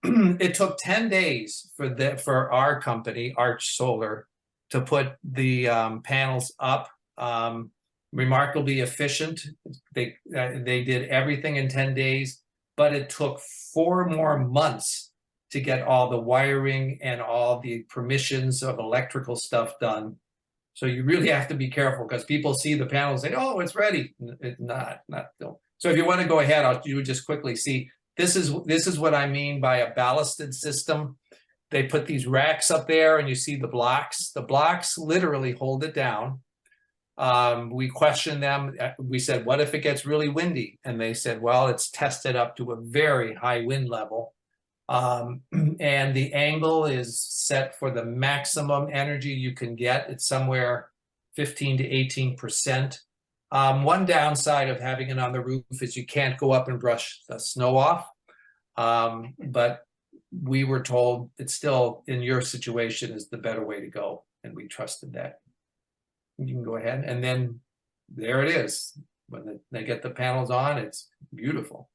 It took 10 days for our company, Arch Solar, to put the panels up. Remarkably efficient. They did everything in 10 days, but it took 4 more months to get all the wiring and all the permissions of electrical stuff done. So you really have to be careful because people see the panels and say, oh, it's ready. It's not. So if you want to go ahead, you just quickly see, this is what I mean by a ballasted system. They put these racks up there and you see the blocks. The blocks literally hold it down. We questioned them. We said, what if it gets really windy? And they said, well, it's tested up to a very high wind level. And the angle is set for the maximum energy you can get. It's somewhere 15 to 18%. One downside of having it on the roof is you can't go up and brush the snow off. But we were told it's still, in your situation, is the better way to go. And we trusted that. You can go ahead. And then there it is. When they get the panels on, it's beautiful.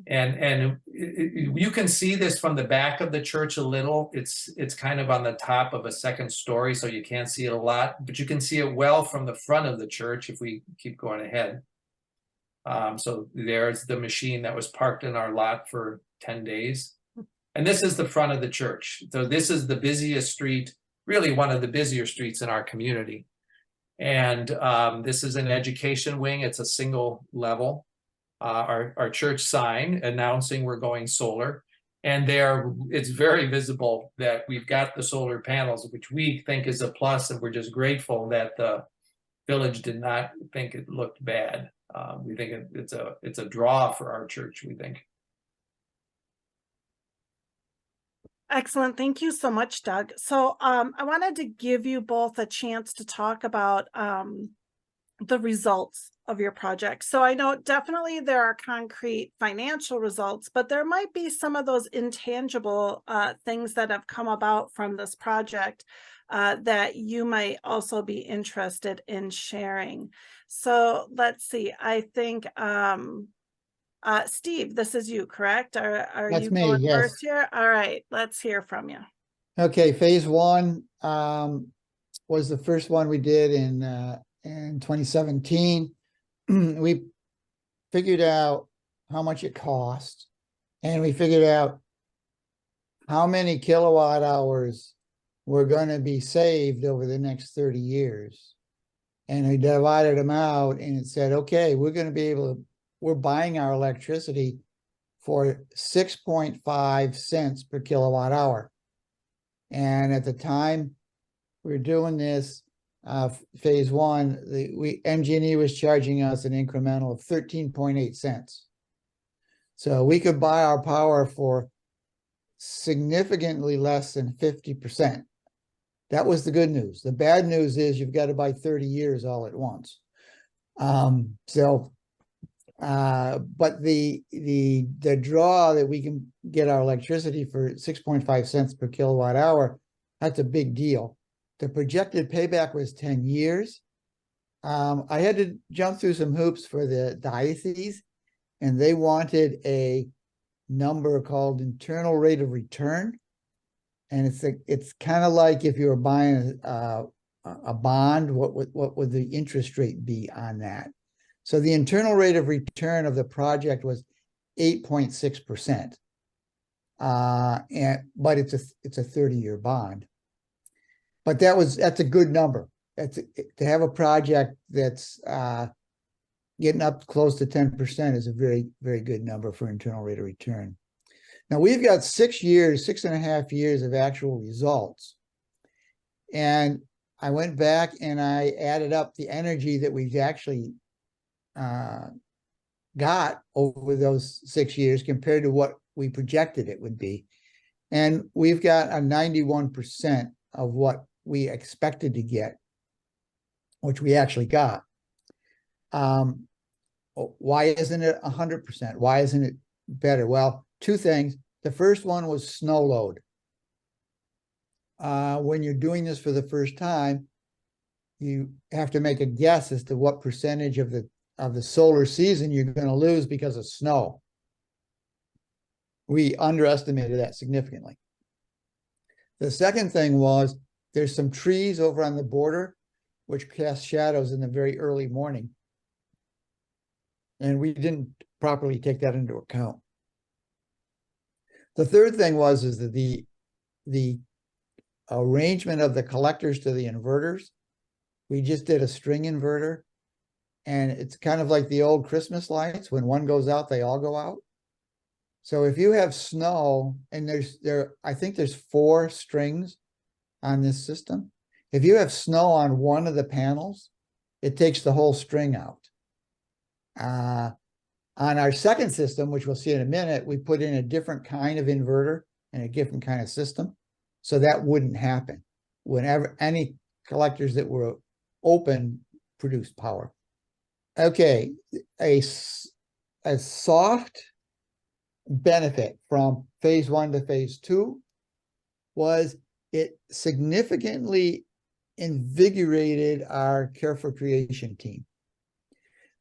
And you can see this from the back of the church a little. It's kind of on the top of a second story, so you can't see it a lot, but you can see it well from the front of the church if we keep going ahead. So there's the machine that was parked in our lot for 10 days. And this is the front of the church. So this is the busiest street, really one of the busier streets in our community. And this is an education wing. It's a single level. Our church sign announcing we're going solar, and it's very visible that we've got the solar panels, which we think is a plus, and we're just grateful that the village did not think it looked bad. We think it's a draw for our church, we think. Excellent. Thank you so much, Doug. So I wanted to give you both a chance to talk about the results of your project. So I know definitely there are concrete financial results, but there might be some of those intangible things that have come about from this project that you might also be interested in sharing. So let's see. I think Steve, this is you, correct? Are That's you me, going yes. first here? All right, let's hear from you. Okay, phase 1 was the first one we did in 2017. We figured out how much it cost, and we figured out how many kilowatt hours were going to be saved over the next 30 years. And we divided them out, and it said, okay, we're buying our electricity for 6.5 cents per kilowatt hour. And at the time we were doing this, phase one, MG&E was charging us an incremental of 13.8 cents. So we could buy our power for significantly less than 50%. That was the good news. The bad news is you've got to buy 30 years all at once. But the draw that we can get our electricity for 6.5 cents per kilowatt hour, that's a big deal. The projected payback was 10 years. I had to jump through some hoops for the diocese, and they wanted a number called internal rate of return. And it's kind of like if you were buying a bond, what would the interest rate be on that? So the internal rate of return of the project was 8.6%. But it's a 30-year bond. But that's a good number. To have a project that's getting up close to 10% is a very, very good number for internal rate of return. Now we've got 6.5 years of actual results. And I went back and I added up the energy that we've actually got over those 6 years compared to what we projected it would be. And we've got a 91% of what we expected to get, which we actually got. Why isn't it 100%? Why isn't it better? Well, two things. The first one was snow load. When you're doing this for the first time, you have to make a guess as to what percentage of the solar season you're going to lose because of snow. We underestimated that significantly. The second thing was there's some trees over on the border which cast shadows in the very early morning. And we didn't properly take that into account. The third thing is that the arrangement of the collectors to the inverters, we just did a string inverter, and it's kind of like the old Christmas lights. When one goes out, they all go out. So if you have snow, and I think there's 4 strings on this system. If you have snow on one of the panels, it takes the whole string out. On our second system, which we'll see in a minute, we put in a different kind of inverter and a different kind of system. So that wouldn't happen. Whenever any collectors that were open produced power. Okay, a soft benefit from phase 1 to phase 2 was it significantly invigorated our Care for Creation team.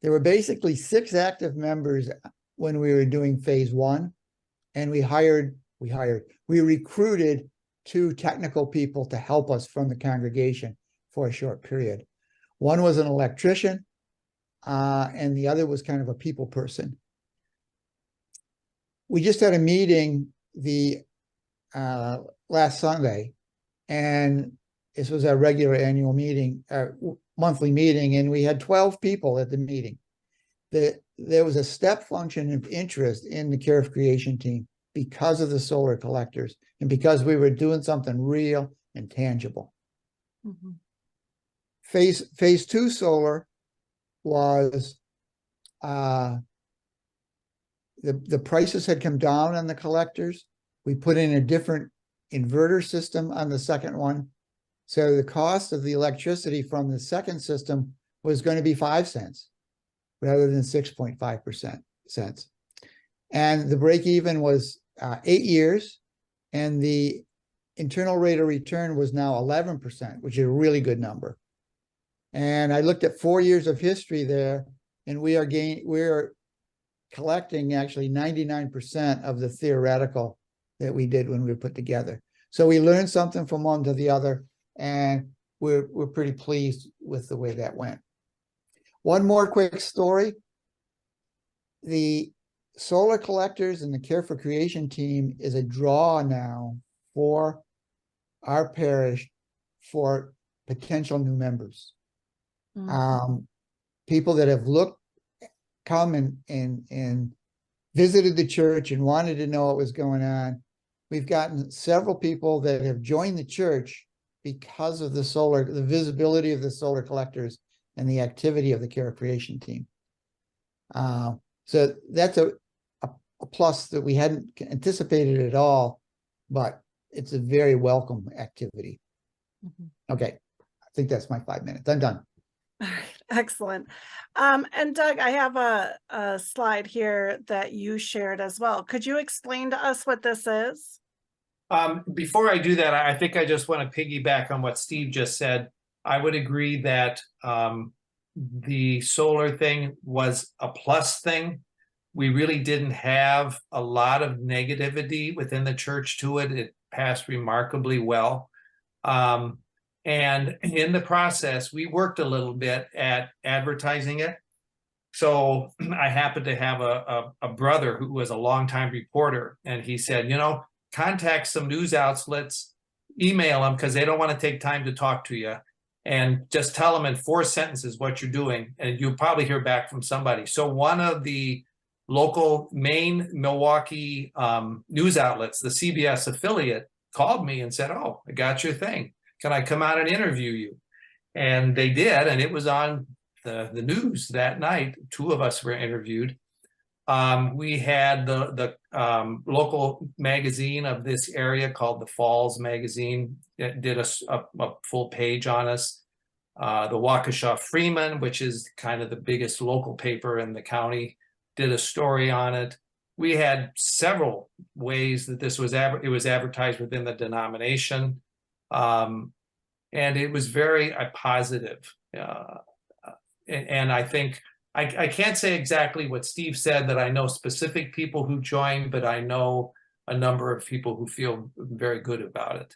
There were basically 6 active members when we were doing phase 1, and we recruited 2 technical people to help us from the congregation for a short period. One was an electrician, and the other was kind of a people person. We just had a meeting last Sunday, and this was our regular annual meeting, monthly meeting, and we had 12 people at the meeting. There was a step function of interest in the Care of Creation team because of the solar collectors and because we were doing something real and tangible. Mm-hmm. Phase 2 solar was the prices had come down on the collectors. We put in a different inverter system on the second one. So the cost of the electricity from the second system was going to be 5 cents rather than 6.5 cents. And the break even was 8 years, and the internal rate of return was now 11%, which is a really good number. And I looked at 4 years of history there, and we are collecting actually 99% of the theoretical that we did when we were put together. So we learned something from one to the other, and we're pretty pleased with the way that went. One more quick story. The solar collectors and the Care for Creation team is a draw now for our parish for potential new members. Mm-hmm. People that have come and visited the church and wanted to know what was going on. We've gotten several people that have joined the church because of the visibility of the solar collectors and the activity of the care creation team. So that's a plus that we hadn't anticipated at all, but it's a very welcome activity. Okay, I think that's my 5 minutes. I'm done. All right, excellent. And Doug, I have a slide here that you shared as well. Could you explain to us what this is? Before I do that, I think I just want to piggyback on what Steve just said. I would agree that the solar thing was a plus thing. We really didn't have a lot of negativity within the church to it. It passed remarkably well. And in the process, we worked a little bit at advertising it. So I happened to have a brother who was a longtime reporter, and he said, you know, contact some news outlets, email them because they don't want to take time to talk to you, and just tell them in 4 sentences what you're doing, and you'll probably hear back from somebody. So one of the local main Milwaukee news outlets, the CBS affiliate, called me and said, oh, I got your thing. Can I come out and interview you? And they did, and it was on the news that night. 2 of us were interviewed. We had the local magazine of this area called the Falls Magazine. It did a full page on us. The Waukesha Freeman, which is kind of the biggest local paper in the county, did a story on it. We had several ways that this was it was advertised within the denomination, and it was very positive. And I think I can't say exactly what Steve said, that I know specific people who joined, but I know a number of people who feel very good about it.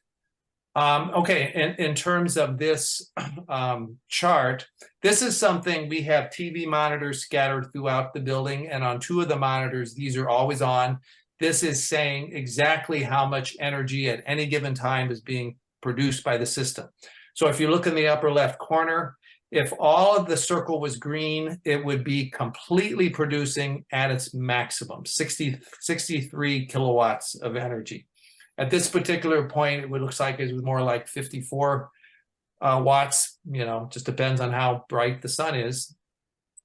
Okay, in terms of this chart, this is something, we have TV monitors scattered throughout the building, and on 2 of the monitors, these are always on. This is saying exactly how much energy at any given time is being produced by the system. So if you look in the upper left corner, if all of the circle was green, it would be completely producing at its maximum, 63 kilowatts of energy. At this particular point, it looks like it was more like 54 watts, you know, just depends on how bright the sun is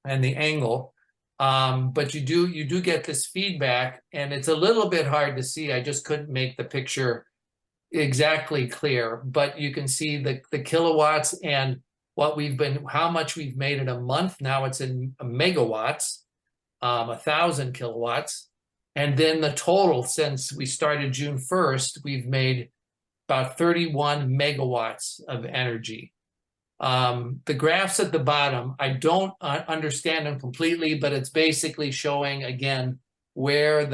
and the angle. But you do get this feedback, and it's a little bit hard to see. I just couldn't make the picture exactly clear, but you can see the kilowatts and how much we've made in a month. Now it's in megawatts, 1,000 kilowatts. And then the total since we started June 1st, we've made about 31 megawatts of energy. The graphs at the bottom, I don't understand them completely, but it's basically showing again where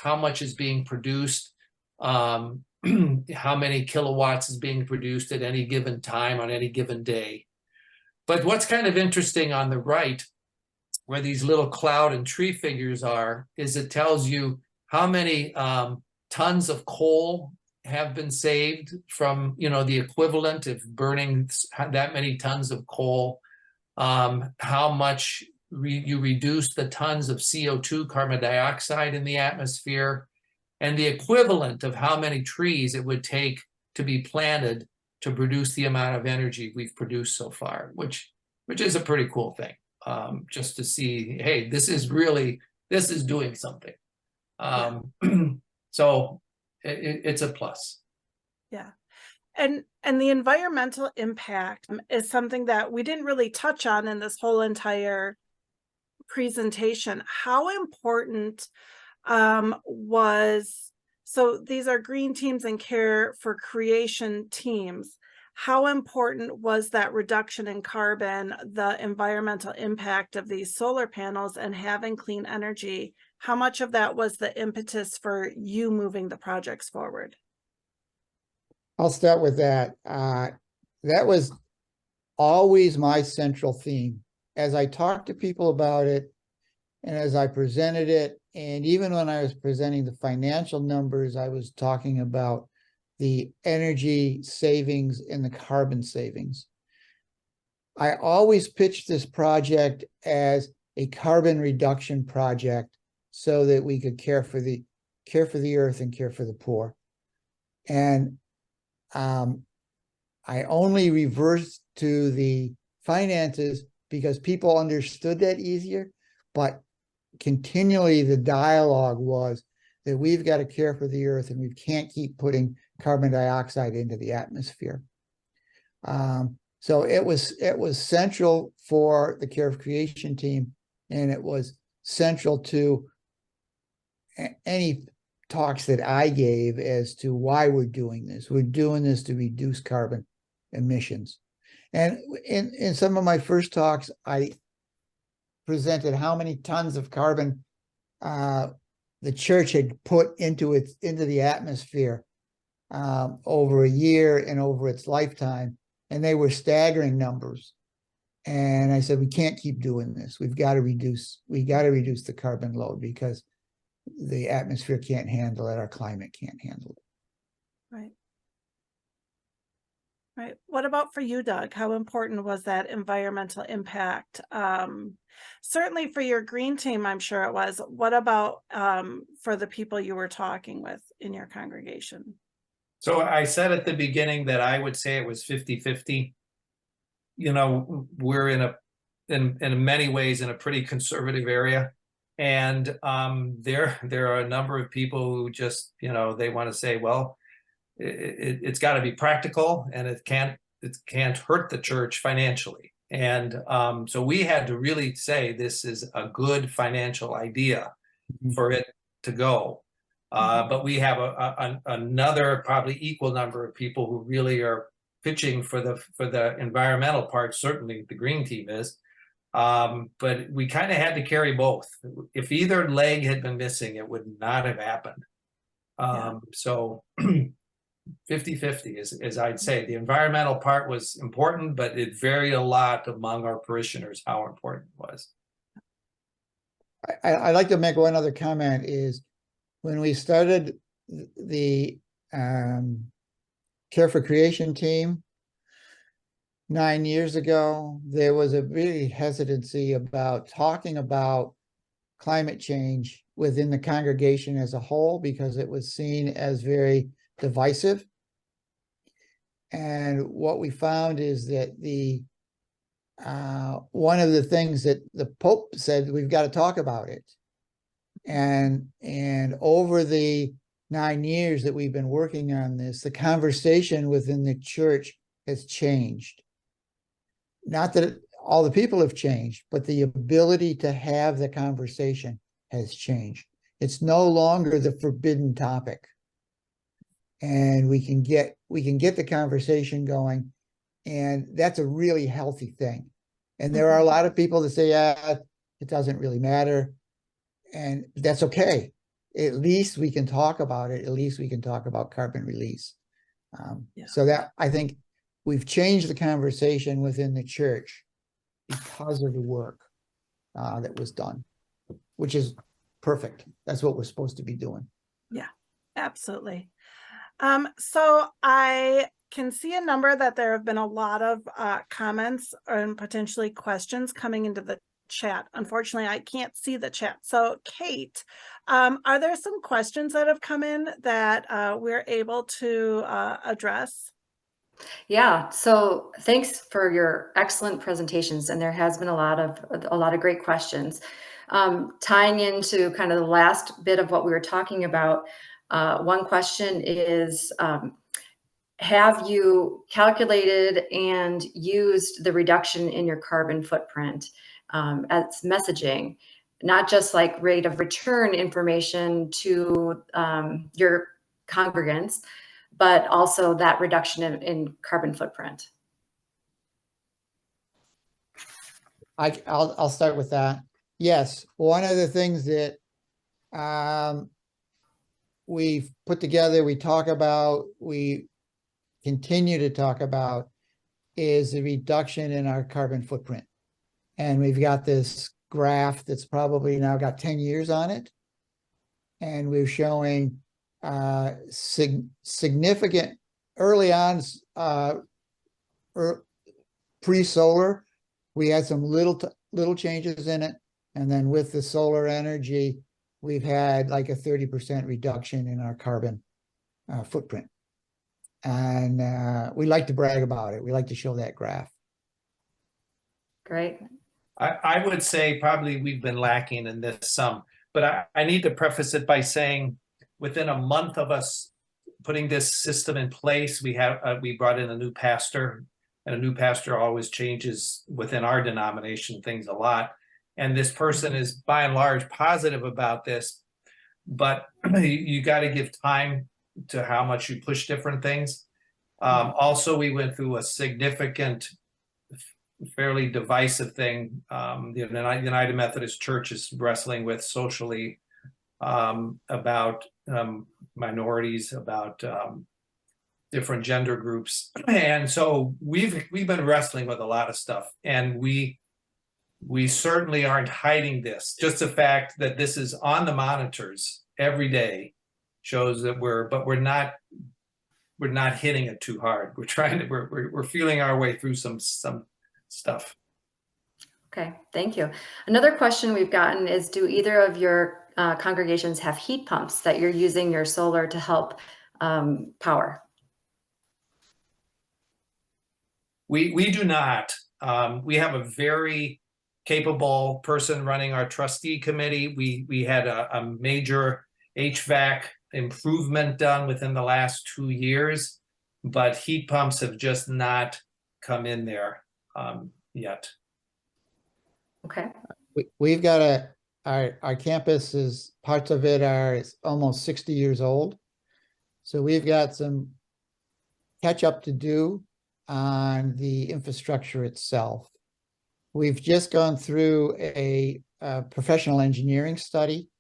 how much is being produced, how many kilowatts is being produced at any given time on any given day. But what's kind of interesting on the right, where these little cloud and tree figures are, is it tells you how many tons of coal have been saved from, you know, the equivalent of burning that many tons of coal, how much you reduce the tons of CO2, carbon dioxide in the atmosphere, and the equivalent of how many trees it would take to be planted to produce the amount of energy we've produced so far, which is a pretty cool thing. Just to see, hey, this is doing something. So it's a plus. Yeah. And the environmental impact is something that we didn't really touch on in this whole entire presentation. How important so these are green teams and care for creation teams. How important was that reduction in carbon, the environmental impact of these solar panels and having clean energy? How much of that was the impetus for you moving the projects forward? I'll start with that. That was always my central theme. As I talked to people about it, and as I presented it, and even when I was presenting the financial numbers, I was talking about the energy savings and the carbon savings. I always pitched this project as a carbon reduction project so that we could care for the earth and care for the poor. And I only reversed to the finances because people understood that easier, but continually the dialogue was that we've got to care for the earth and we can't keep putting carbon dioxide into the atmosphere. So it was central for the Care of Creation team, and it was central to any talks that I gave as to why we're doing this. We're doing this to reduce carbon emissions. And in some of my first talks, I presented how many tons of carbon the church had put into the atmosphere over a year and over its lifetime, and they were staggering numbers. And I said, we can't keep doing this. We got to reduce the carbon load because the atmosphere can't handle it. Our climate can't handle it. Right. Right. What about for you, Doug? How important was that environmental impact? Certainly for your green team, I'm sure it was. What about for the people you were talking with in your congregation? So I said at the beginning that I would say it was 50-50. You know, we're in many ways in a pretty conservative area. And there are a number of people who just, you know, they want to say, well, it's got to be practical and it can't hurt the church financially. And so we had to really say this is a good financial idea for it to go. But we have another probably equal number of people who really are pitching for the environmental part. Certainly the green team is. But we kind of had to carry both. If either leg had been missing, it would not have happened. So 50-50 is I'd say. The environmental part was important, but it varied a lot among our parishioners how important it was. I'd like to make one other comment is when we started the Care for Creation team 9 years ago, there was a really hesitancy about talking about climate change within the congregation as a whole because it was seen as very divisive. And what we found is that one of the things that the Pope said, we've got to talk about it. And over the 9 years that we've been working on this, the conversation within the church has changed. Not that all the people have changed, but the ability to have the conversation has changed. It's no longer the forbidden topic. And we can get the conversation going, and that's a really healthy thing. And there are a lot of people that say, yeah, it doesn't really matter. And that's okay. At least we can talk about it. At least we can talk about carbon release. So that, I think we've changed the conversation within the church because of the work that was done, which is perfect. That's what we're supposed to be doing. Yeah, absolutely. So I can see a number that there have been a lot of comments and potentially questions coming into the chat. Unfortunately, I can't see the chat. So Kate, are there some questions that have come in that we're able to address? Yeah, so thanks for your excellent presentations, and there has been a lot of great questions. Tying into kind of the last bit of what we were talking about, one question is, have you calculated and used the reduction in your carbon footprint as messaging, not just like rate of return information to your congregants, but also that reduction in carbon footprint? I'll start with that. Yes, one of the things that we've put together, we talk about, we continue to talk about, is the reduction in our carbon footprint. And we've got this graph that's probably now got 10 years on it. And we're showing significant early on, pre-solar, we had some little changes in it. And then with the solar energy, we've had like a 30% reduction in our carbon footprint. And we like to brag about it. We like to show that graph. Great. I would say probably we've been lacking in this some, but I need to preface it by saying within a month of us putting this system in place, we brought in a new pastor, and a new pastor always changes within our denomination things a lot. And this person is by and large positive about this, but you got to give time to how much you push different things. Also, we went through a significant, fairly divisive thing. The United Methodist Church is wrestling with socially about minorities, about different gender groups, and so we've been wrestling with a lot of stuff, and we certainly aren't hiding this. Just the fact that this is on the monitors every day shows that we're not hitting it too hard. We're feeling our way through some stuff. Okay, thank you. Another question we've gotten is, do either of your congregations have heat pumps that you're using your solar to help power? We do not. We have a very capable person running our trustee committee. We had a major HVAC improvement done within the last 2 years, but heat pumps have just not come in there yet. Okay. We've got our campus is, parts of it are almost 60 years old. So we've got some catch up to do on the infrastructure itself. We've just gone through a professional engineering study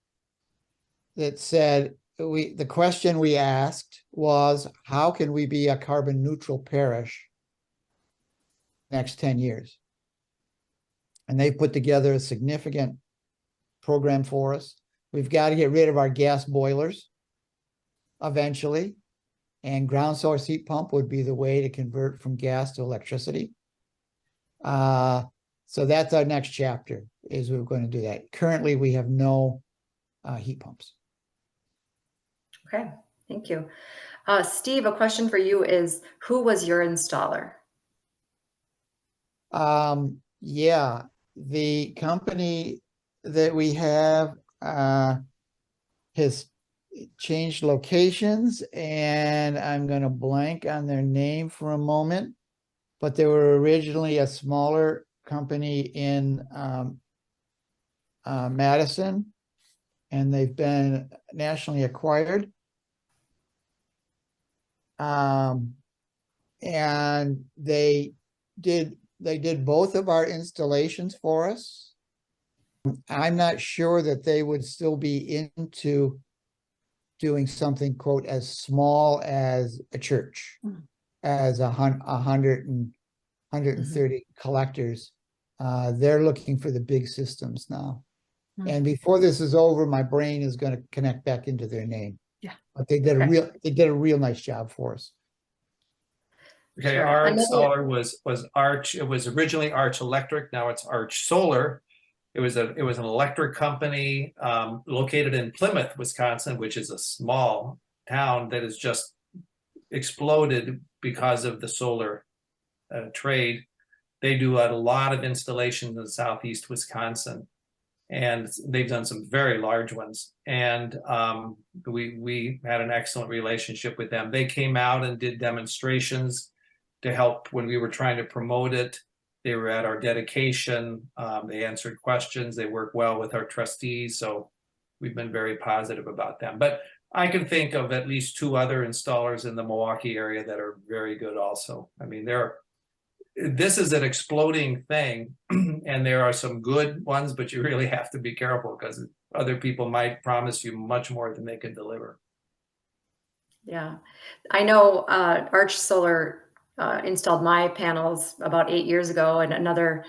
that said the question we asked was, how can we be a carbon neutral parish next 10 years? And they put together a significant program for us. We've got to get rid of our gas boilers eventually, and ground source heat pump would be the way to convert from gas to electricity. So that's our next chapter, is we're going to do that. Currently, we have no heat pumps. Okay, thank you. Steve, a question for you is, who was your installer? Yeah, the company that we have has changed locations, and I'm going to blank on their name for a moment, but they were originally a smaller company in Madison, and they've been nationally acquired. And they did both of our installations for us. I'm not sure that they would still be into doing something, quote, as small as a church, as 130 collectors. They're looking for the big systems now. And before this is over, my brain is going to connect back into their name. Yeah. But they did a real nice job for us. Okay, Sure. our installer was Arch. It was originally Arch Electric. Now it's Arch Solar. It was an electric company located in Plymouth, Wisconsin, which is a small town that has just exploded because of the solar trade. They do a lot of installations in southeast Wisconsin, and they've done some very large ones. And we had an excellent relationship with them. They came out and did demonstrations to help when we were trying to promote it. They were at our dedication. They answered questions. They work well with our trustees. So we've been very positive about them. But I can think of at least 2 other installers in the Milwaukee area that are very good also. I mean, this is an exploding thing, and there are some good ones, but you really have to be careful because other people might promise you much more than they can deliver. Yeah, I know Arch Solar installed my panels about 8 years ago, and another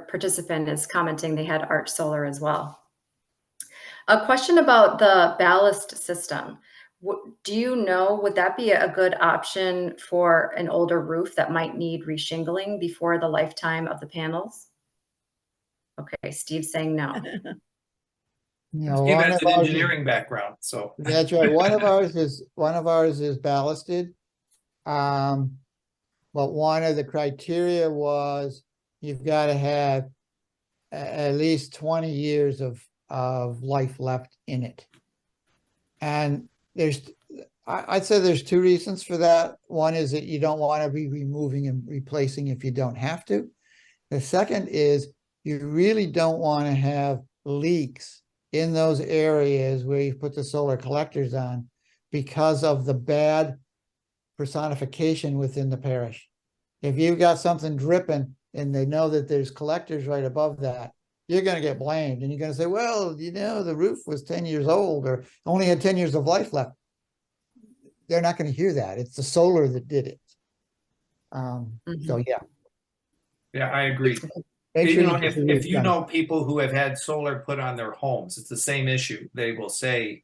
participant is commenting they had Arch Solar as well. A question about the ballast system. Do you know, would that be a good option for an older roof that might need reshingling before the lifetime of the panels? Okay, Steve's saying no. You know, Steve has an engineering background, so that's right. One of ours is ballasted, But one of the criteria was you've got to have at least 20 years of life left in it. And I'd say there's two reasons for that. One is that you don't want to be removing and replacing if you don't have to. The second is you really don't want to have leaks in those areas where you put the solar collectors on because of the bad personification within the parish. If you've got something dripping and they know that there's collectors right above that, you're going to get blamed. And you're going to say, well, you know, the roof was 10 years old or only had 10 years of life left. They're not going to hear that. It's the solar that did it. So yeah. Yeah, I agree. Make sure You know, you get the if roof you done. know people who have had solar put on their homes, it's the same issue. They will say,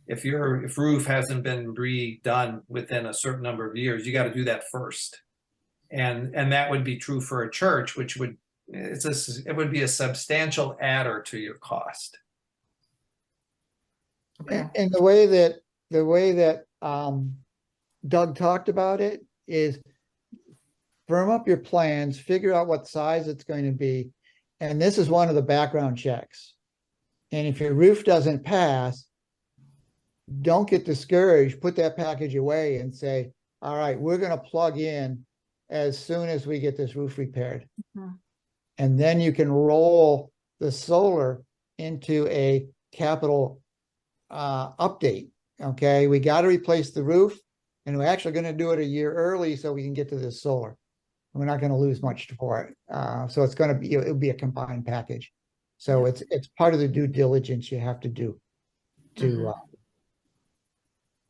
if roof hasn't been redone within a certain number of years, you got to do that first. And that would be true for a church, which would it would be a substantial adder to your cost. Okay. And the way that Doug talked about it is firm up your plans, figure out what size it's going to be. And this is one of the background checks. And if your roof doesn't pass, don't get discouraged. Put that package away and say, all right, we're going to plug in as soon as we get this roof repaired. Mhm. And then you can roll the solar into a capital update. Okay, we got to replace the roof, and we're actually going to do it a year early so we can get to this solar. We're not going to lose much for it. So it's going to be, it'll be a combined package. So it's part of the due diligence you have to do to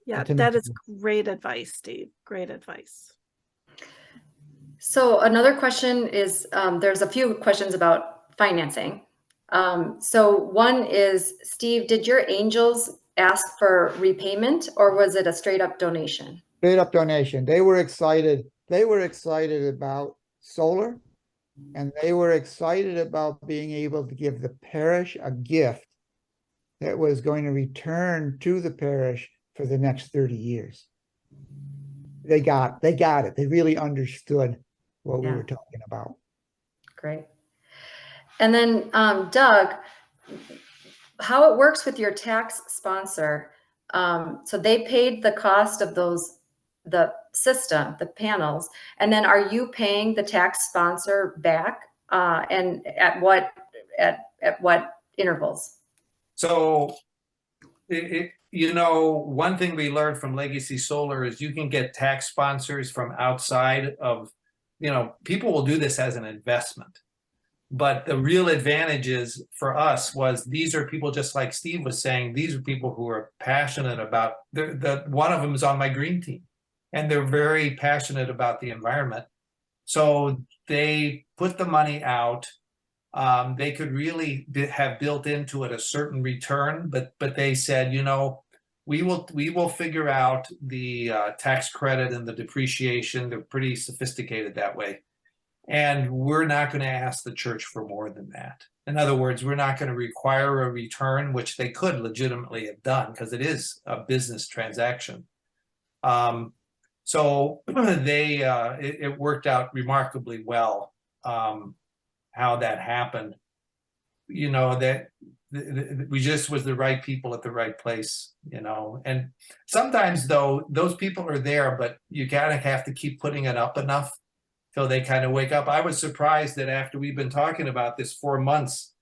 Yeah, to that make is great advice, Steve. Great advice. So another question is, there's a few questions about financing. So one is, Steve, did your angels ask for repayment or was it a straight up donation? straight up donation. They were excited. They were excited about solar, and they were excited about being able to give the parish a gift that was going to return to the parish for the next 30 years. They got it. They really understood what we Yeah. were talking about. Great. And then Doug, how it works with your tax sponsor. So they paid the cost of the system, the panels, and then are you paying the tax sponsor back? And at what intervals? So, you know, one thing we learned from Legacy Solar is you can get tax sponsors from outside of, you know, people will do this as an investment. But the real advantages for us was these are people, just like Steve was saying, these are people who are passionate about, one of them is on my green team, and they're very passionate about the environment. So they put the money out. They could really have built into it a certain return, but they said, you know, we will figure out the tax credit and the depreciation. They're pretty sophisticated that way. And we're not going to ask the church for more than that. In other words, we're not going to require a return, which they could legitimately have done because it is a business transaction. So it worked out remarkably well how that happened. You know, that we just was the right people at the right place, you know. And sometimes though, those people are there, but you gotta have to keep putting it up enough till they kind of wake up. I was surprised that after we've been talking about this 4 months,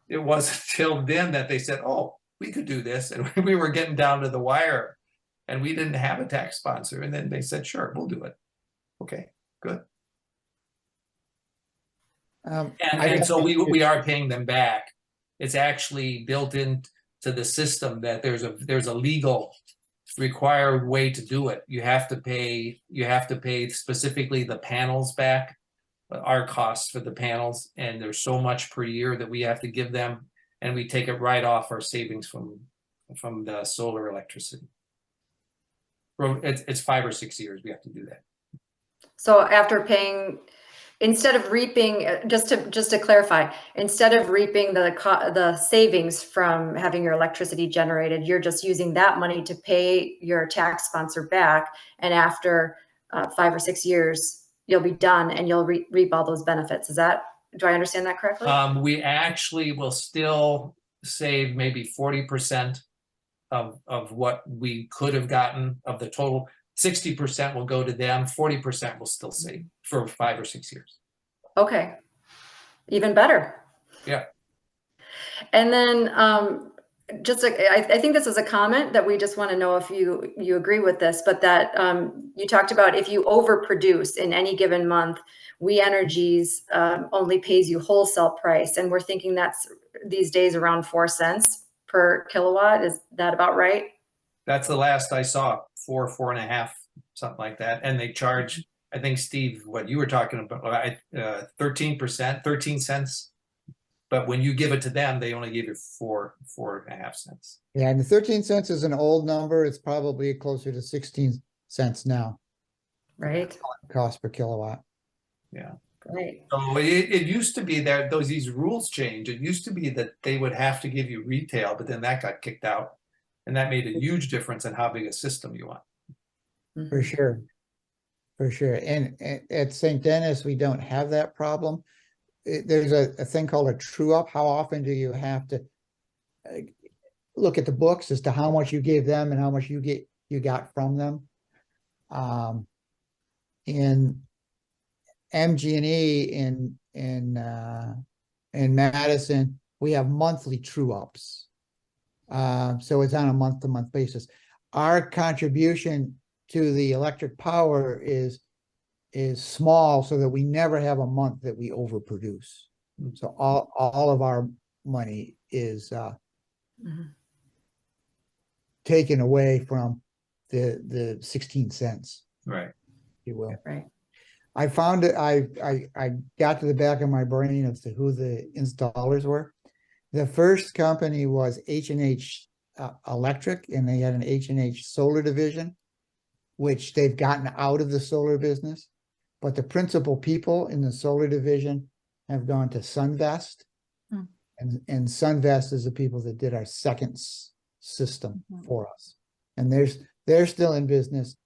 it wasn't till then that they said, oh, we could do this. And we were getting down to the wire and we didn't have a tax sponsor. And then they said, sure, we'll do it. Okay, good. And so we are paying them back. It's actually built into the system that there's a legal required way to do it. You have to pay specifically the panels back, our costs for the panels, and there's so much per year that we have to give them, and we take it right off our savings from the solar electricity. It's 5 or 6 years we have to do that. So after paying, instead of reaping, just to clarify, instead of reaping the savings from having your electricity generated, you're just using that money to pay your tax sponsor back. And after 5 or 6 years, you'll be done and you'll reap all those benefits. Do I understand that correctly? We actually will still save maybe 40% of what we could have gotten of the total. 60% will go to them, 40% will still save for 5 or 6 years. Okay, even better. Yeah. And then I think this is a comment that we just want to know if you agree with this, but that you talked about if you overproduce in any given month, We Energies only pays you wholesale price, and we're thinking that's these days around 4 cents per kilowatt. Is that about right? That's the last I saw, 4.5, something like that. And they charge, I think, Steve, what you were talking about, 13%, 13 cents. But when you give it to them, they only give you 4.5 cents. Yeah, and the 13 cents is an old number. It's probably closer to 16 cents now. Right. Cost per kilowatt. Yeah. Right. So it used to be that these rules changed. It used to be that they would have to give you retail, but then that got kicked out. And that made a huge difference in how big a system you want. For sure. For sure. And at St. Denis, we don't have that problem. There's a thing called a true up. How often do you have to look at the books as to how much you gave them and how much you got from them? In MG&E in Madison, we have monthly true ups. So it's on a month-to-month basis. Our contribution to the electric power is small, so that we never have a month that we overproduce. So all of our money is taken away from the 16 cents. Right. If you will. Right. I found it. I got to the back of my brain as to who the installers were. The first company was H&H Electric, and they had an H&H solar division, which they've gotten out of the solar business. But the principal people in the solar division have gone to Sunvest, and Sunvest is the people that did our second system for us, and they're still in business.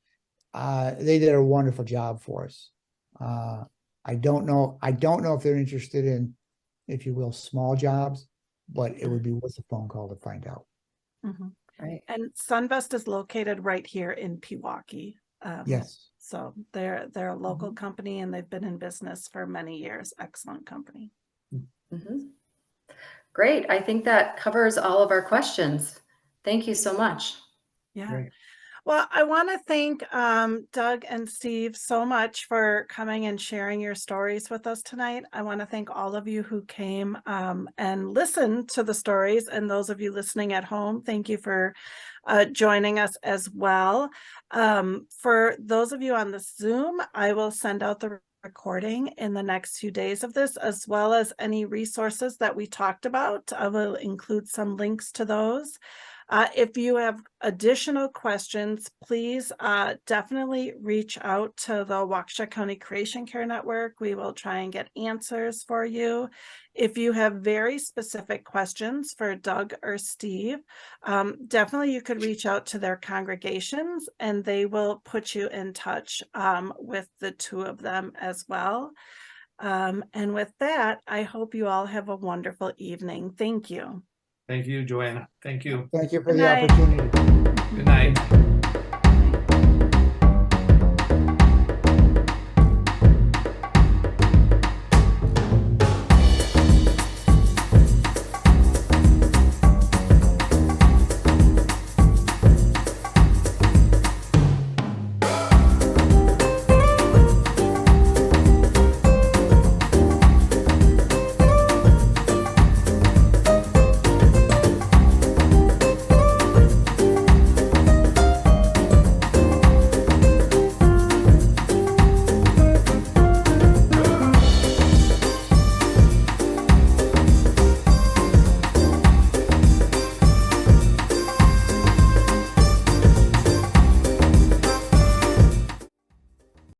They did a wonderful job for us. I don't know if they're interested in, if you will, small jobs, but it would be worth a phone call to find out. Right. And Sunvest is located right here in Pewaukee. Yes. So they're a local company, and they've been in business for many years. Excellent company. Great. I think that covers all of our questions. Thank you so much. Yeah. Great. Well, I want to thank Doug and Steve so much for coming and sharing your stories with us tonight. I want to thank all of you who came and listened to the stories, and those of you listening at home, thank you for joining us as well. For those of you on the Zoom, I will send out the recording in the next few days of this, as well as any resources that we talked about. I will include some links to those. If you have additional questions, please definitely reach out to the Waukesha County Creation Care Network. We will try and get answers for you. If you have very specific questions for Doug or Steve, definitely you could reach out to their congregations, and they will put you in touch with the two of them as well. And with that, I hope you all have a wonderful evening. Thank you. Thank you, Joanna. Thank you. Thank you for Good the night. opportunity. Good night.